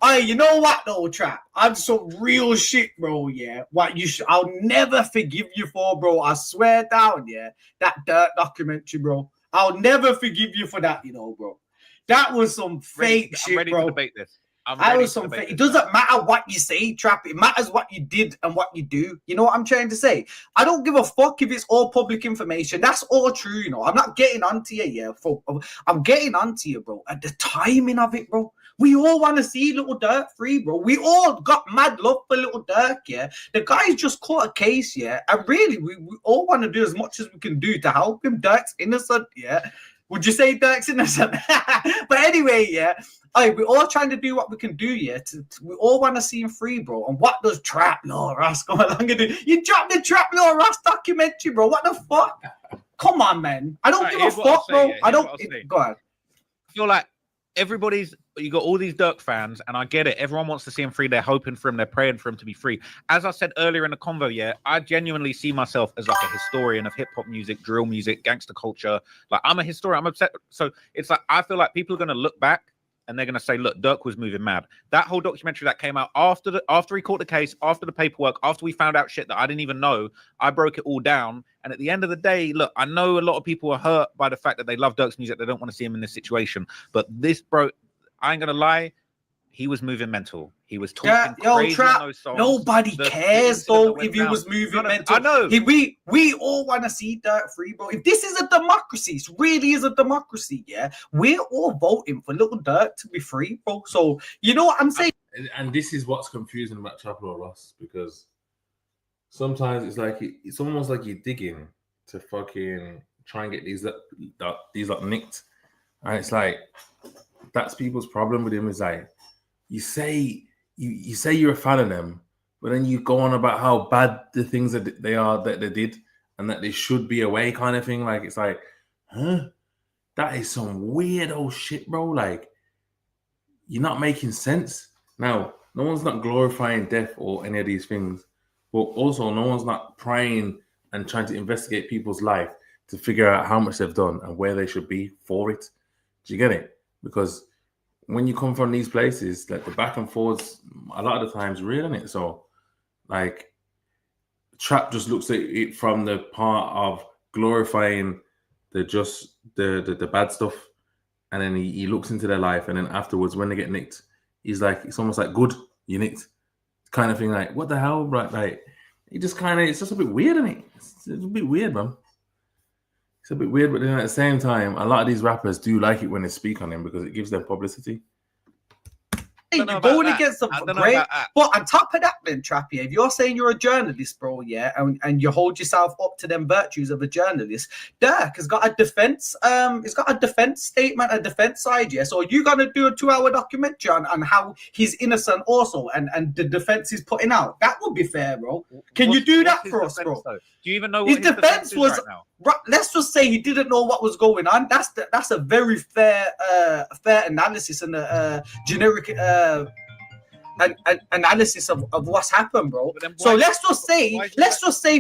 Hey, you know what though, Trap? I'm some real shit, bro. Yeah, what I'll never forgive you for, bro. I swear down, yeah. That Dirt documentary, bro. I'll never forgive you for that, you know, bro. That was some fake shit, I'm ready bro. to debate this. I was some fake. It doesn't matter what you say, Trap. It matters what you did and what you do. You know what I'm trying to say? I don't give a fuck if it's all public information. That's all true, you know. I'm not getting onto you, yeah. I'm getting onto you, bro. At the timing of it, bro. We all want to see Little Dirk free, bro. We all got mad love for Little Dirk, yeah. The guy's just caught a case, yeah. And really, we all want to do as much as we can do to help him. Dirk's innocent, yeah. Would you say Dirk's innocent? But anyway, yeah. We're all trying to do what we can do, yeah. We all want to see him free, bro. And what does Trap Lord Ross go along and do? You dropped the Trap Lord Ross documentary, bro. What the fuck? Come on, man. I don't give a fuck, bro. I don't. Go ahead. I feel like you got all these Dirk fans, and I get it. Everyone wants to see him free. They're hoping for him. They're praying for him to be free. As I said earlier in the convo, yeah, I genuinely see myself as like a historian of hip hop music, drill music, gangster culture. Like I'm a historian. I'm upset. So it's like I feel like people are going to look back and they're going to say, look, Dirk was moving mad. That whole documentary that came out after he caught the case, after the paperwork, after we found out shit that I didn't even know, I broke it all down. And at the end of the day, look, I know a lot of people are hurt by the fact that they love Dirk's music. They don't want to see him in this situation. But this, bro, I ain't going to lie. He was moving mental. He was talking crazy Trap, on those songs. nobody cares though if he was moving mental. I know. We all want to see Dirk free, bro. If this is a democracy, it really is a democracy, yeah. We're all voting for Little Dirk to be free, bro. So you know what I'm saying? And this is what's confusing about Trap Lord Ross, because sometimes it's like it's almost like you're digging to fucking try and get these like nicked, and it's like that's people's problem with him. Is like you say you're a fan of them, but then you go on about how bad the things that they did and that they should be away, kind of thing. Like it's like, huh? That is some weirdo shit, bro. Like you're not making sense. Now, no one's not glorifying death or any of these things, but also no one's not praying and trying to investigate people's life to figure out how much they've done and where they should be for it. Do you get it? Because when you come from these places, like the back and forths, a lot of the times real, isn't it? So, like, Trap just looks at it from the part of glorifying the bad stuff, and then he looks into their life, and then afterwards, when they get nicked, he's like, it's almost like, good, you nicked, kind of thing. Like, what the hell, right? Like, it's just a bit weird, isn't it? It's a bit weird, man. It's a bit weird, but then at the same time, a lot of these rappers do like it when they speak on him because it gives them publicity. You're going against them great, but on top of that, then Trappy, if you're saying you're a journalist, bro, yeah, and you hold yourself up to them virtues of a journalist, Dirk has got a defense, he's got a defense statement, a defense side, yeah. So you're gonna do a 2-hour documentary on how he's innocent, also, and the defense he's putting out. That would be fair, bro. Can you do that for us, bro? Though? Do you even know what his defense was? Right now? Let's just say he didn't know what was going on. That's a very fair analysis and a generic analysis of what's happened, bro. So let's just say,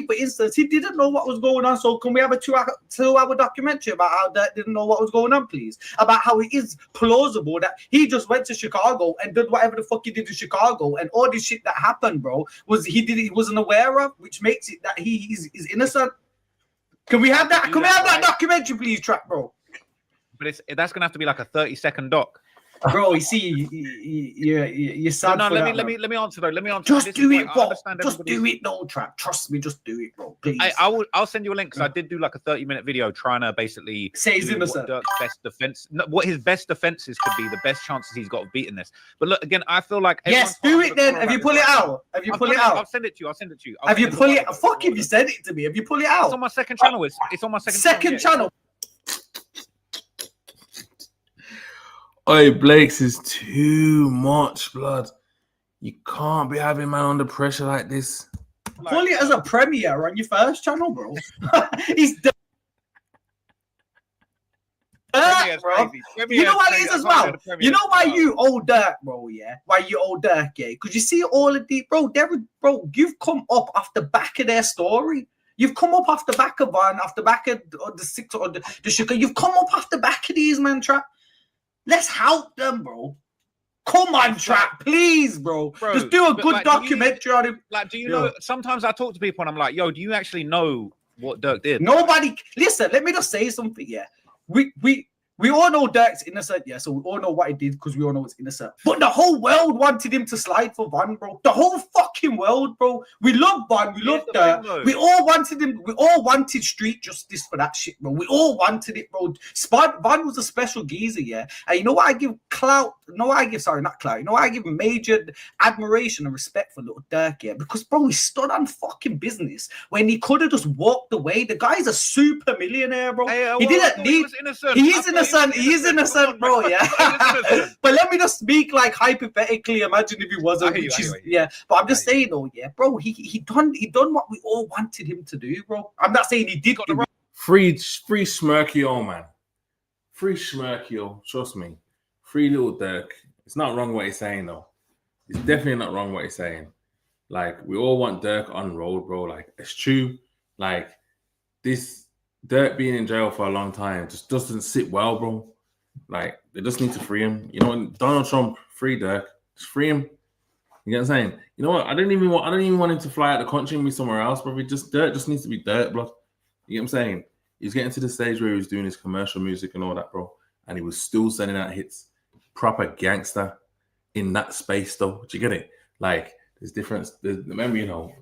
for instance, he didn't know what was going on. So can we have a 2-hour documentary about how that didn't know what was going on, please? About how it is plausible that he just went to Chicago and did whatever the fuck he did in Chicago, and all this shit that happened, bro, he wasn't aware of, which makes it that he's innocent. Can we have that? Can we have that documentary, please, Trap, bro? But that's gonna have to be like a 30-second doc. Bro, you see, you're sad. No, for let that, me answer though. Let me answer. just This do is it, like, I bro. understand Just everybody's- do it, no trap. Trust me, just do it, bro. Please. I'll send you a link because I did do like a 30-minute video trying to basically Say he's do innocent. what Dirk's best defense, what his best defenses could be, the best chances he's got of beating this. But look, again, I feel like Yes, do it then. Have you pulled it out? Have you pulled it I'll out? send it to you. I'll send it to you. Have you pulled it? Fuck if you sent it to me. Have you pulled it out? It's on my second channel. It's on my second channel. Oi, Blake's is too much, blood. You can't be having man under pressure like this. Pull it as a premiere on your first channel, bro. He's done. Bro. You know what it is as well? You know why you old Dirk, bro, yeah? Why you old Dirk, yeah? Because you see all of the, bro, you've come up off the back of their story. You've come up off the back of Van, off the back of the six or the sugar. You've come up off the back of these, man, trap. Let's help them, bro. Come on, trap, please, bro. Just do a good documentary on him. Like, do you know? Sometimes I talk to people and I'm like, yo, do you actually know what Dirk did? Nobody. Listen, let me just say something. Yeah, we all know Dirk's innocent. Yeah, so we all know what he did because we all know it's innocent. But the whole world wanted him to slide for Van, bro. The whole fucking world, bro. We love Van. We love Dirk. We all wanted him. We all wanted street justice for that shit, bro. We all wanted it, bro. Van was a special geezer, yeah. And you know what I give clout? Not clout. You know what I give major admiration and respect for little Dirk, yeah? Because, bro, he stood on fucking business when he could have just walked away. The guy's a super millionaire, bro. He didn't need. He is innocent. He is innocent, bro. Yeah. But let me just speak like hypothetically. Imagine if he wasn't. Yeah. But I'm just saying, though, yeah, bro. He done what we all wanted him to do, bro. I'm not saying he did. Free Schmerkio, man. Free Schmerkio. Trust me. Free little Dirk. It's not wrong what he's saying, though. It's definitely not wrong what he's saying. Like, we all want Dirk on road, bro. Like, it's true. Like, this Dirk being in jail for a long time just doesn't sit well, bro. Like, they just need to free him. You know, Donald Trump, free Dirk. Just free him. You get what I'm saying? You know what? I don't even want him to fly out the country and be somewhere else, bro. Dirk just needs to be Dirk, bro. You get what I'm saying? He's getting to the stage where he was doing his commercial music and all that, bro. And he was still sending out hits. Proper gangster in that space, though. Do you get it? Like, there's difference. Remember, you know,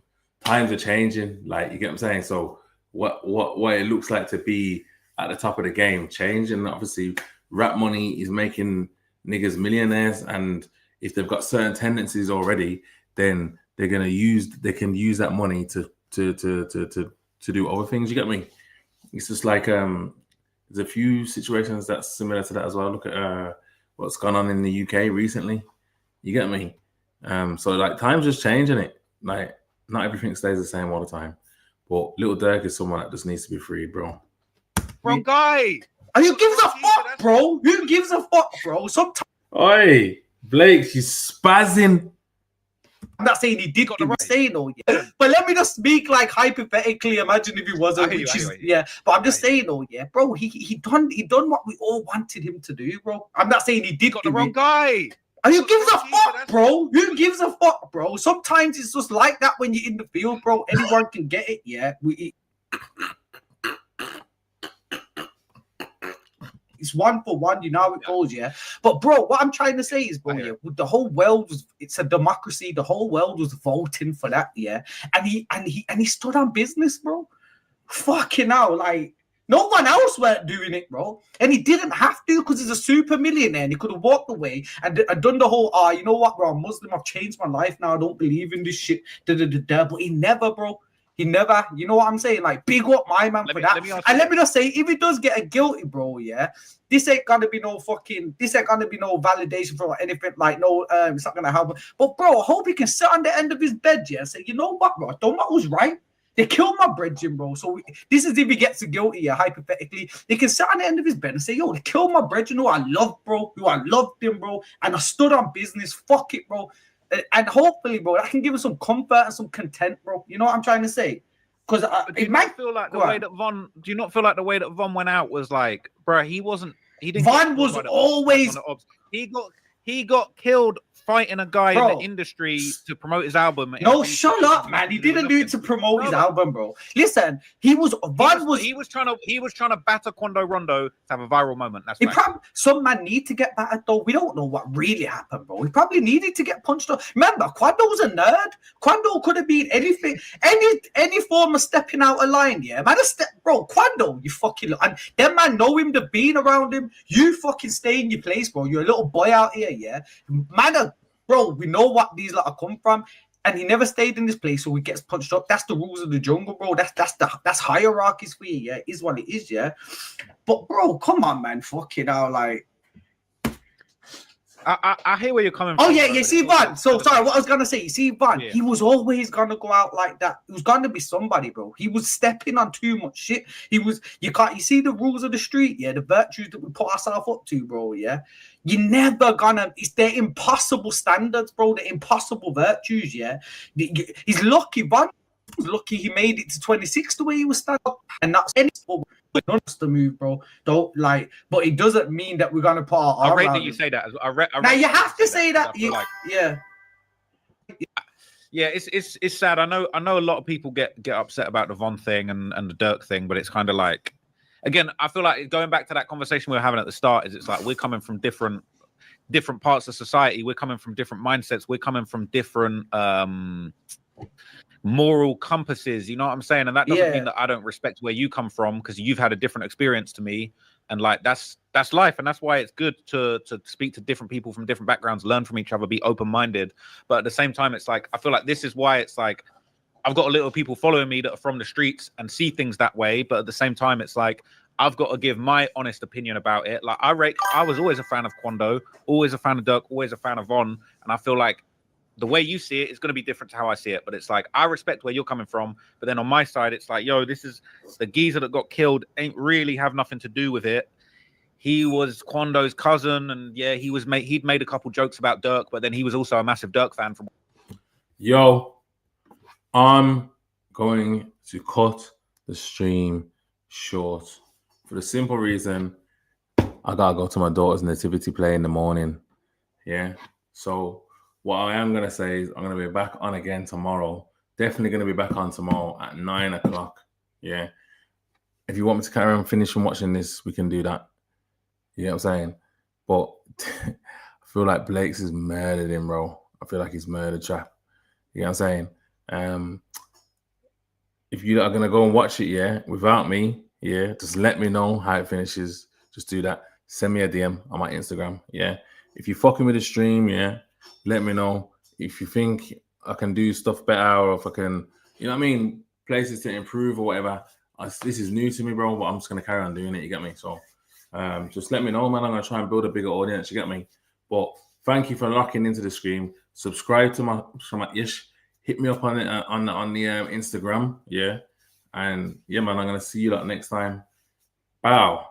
times are changing. Like, you get what I'm saying? So what it looks like to be at the top of the game change, and obviously rap money is making niggas millionaires, and if they've got certain tendencies already, then they can use that money to do other things. You get me? It's just like there's a few situations that's similar to that as well. Look at what's gone on in the UK recently. You get me? So like times just changing it. Like not everything stays the same all the time. But Little Dirk is someone that just needs to be freed, bro. Wrong guy. Who gives a fuck, bro? Who gives a fuck, bro? Sometimes. Oi, Blake, she's spazzing. I'm not saying he did what he was saying, though, yeah. But let me just speak like hypothetically. Imagine if he wasn't. But I'm just saying, though, yeah, bro. He done what we all wanted him to do, bro. I'm not saying he did. Got the wrong guy. Who gives a fuck, bro? Who gives a fuck, bro? Sometimes it's just like that when you're in the field, bro. Anyone can get it, yeah. It's 1 for 1, you know how it goes, yeah. But bro, what I'm trying to say is, bro, yeah, the whole world it's a democracy. The whole world was voting for that, yeah. And he stood on business, bro. Fucking hell, like no one else weren't doing it, bro. And he didn't have to because he's a super millionaire and he could have walked away and done the whole, you know what, bro, I'm Muslim, I've changed my life now, I don't believe in this shit. But he never, bro. He never, you know what I'm saying? Like, big up my man for that. And let me just say, if he does get a guilty, bro, yeah, this ain't gonna be no validation for anything. Like, no, it's not gonna happen. But bro, I hope he can sit on the end of his bed, yeah, and say, you know what, bro, I don't know what was right. They killed my brethren, bro. So this is if he gets a guilty, yeah, hypothetically. They can sit on the end of his bed and say, yo, they killed my brethren who I loved, bro, who I loved him, bro, and I stood on business. Fuck it, bro. And hopefully, bro, that can give us some comfort and some content, bro. You know what I'm trying to say? Because it might feel like the way that Von. Do you not feel like the way that Von went out was like, bro? He didn't. Von was always. He got killed fighting a guy in Bro. the industry to promote his album. No, shut up, man. He didn't do it to promote his album, bro. Listen, he was trying to batter Quando Rondo to have a viral moment. That's he right. probably some man need to get battered though. We don't know what really happened, bro. He probably needed to get punched up. Remember, Quando was a nerd. Quando could have been anything, any form of stepping out of line. Yeah, man, bro. Quando, you fucking and them man know him. They've been around him. You fucking stay in your place, bro. You're a little boy out here, yeah. Man, bro, we know what these lot are come from. And he never stayed in this place, so he gets punched up. That's the rules of the jungle, bro. That's hierarchies for you, yeah. It is what it is, yeah. But bro, come on, man, fucking hell, like. I hear where you're coming Oh from. yeah, you see, Van. So sorry, what I was gonna say. You see, Van. Yeah. He was always gonna go out like that. It was gonna be somebody, bro. He was stepping on too much shit. He was. You can't. You see the rules of the street, yeah. The virtues that we put ourselves up to, bro. Yeah. You're never gonna. They're impossible standards, bro. They're impossible virtues, yeah. He's lucky, Van. He's lucky he made it to 26 the way he was standing up, and that's any sport. None of us to move, bro. Don't like, but it doesn't mean that we're gonna put our I arm rate around that you him. say that. Now you have to say that. I feel like- Yeah. Yeah, it's sad. I know a lot of people get upset about the Von thing and the Dirk thing, but it's kind of like, again, I feel like going back to that conversation we were having at the start, is it's like we're coming from different parts of society. We're coming from different mindsets. We're coming from different moral compasses. You know what I'm saying? And that doesn't mean that I don't respect where you come from, because you've had a different experience to me. And like that's life, and that's why it's good to speak to different people from different backgrounds, learn from each other, be open-minded. But at the same time, it's like I feel like this is why it's like I've got a little people following me that are from the streets and see things that way. But at the same time, it's like I've got to give my honest opinion about it. Like I was always a fan of Quando, always a fan of Dirk, always a fan of Von, and I feel like the way you see it is going to be different to how I see it. But it's like I respect where you're coming from, but then on my side, it's like, yo, this is the geezer that got killed ain't really have nothing to do with it. He was Quando's cousin, and yeah, he'd made a couple jokes about Dirk, but then he was also a massive Dirk fan. Yo, I'm going to cut the stream short for the simple reason I gotta go to my daughter's nativity play in the morning. Yeah, so what I am gonna say is I'm gonna be back on again tomorrow. Definitely gonna be back on tomorrow at 9 o'clock. Yeah, if you want me to carry on finishing watching this, we can do that. You know what I'm saying? But I feel like Blake's has murdered him, bro. I feel like he's murdered Trap. You know what I'm saying? If you are going to go and watch it, yeah, without me, yeah, just let me know how it finishes. Just do that. Send me a DM on my Instagram, yeah. If you're fucking with the stream, yeah, let me know. If you think I can do stuff better, or if I can, you know what I mean, places to improve or whatever. This is new to me, bro, but I'm just going to carry on doing it, you get me? So just let me know, man. I'm going to try and build a bigger audience, you get me? But thank you for locking into the stream. Subscribe to my ish. Hit me up on the Instagram, yeah. And yeah, man, I'm going to see you next time. Bow.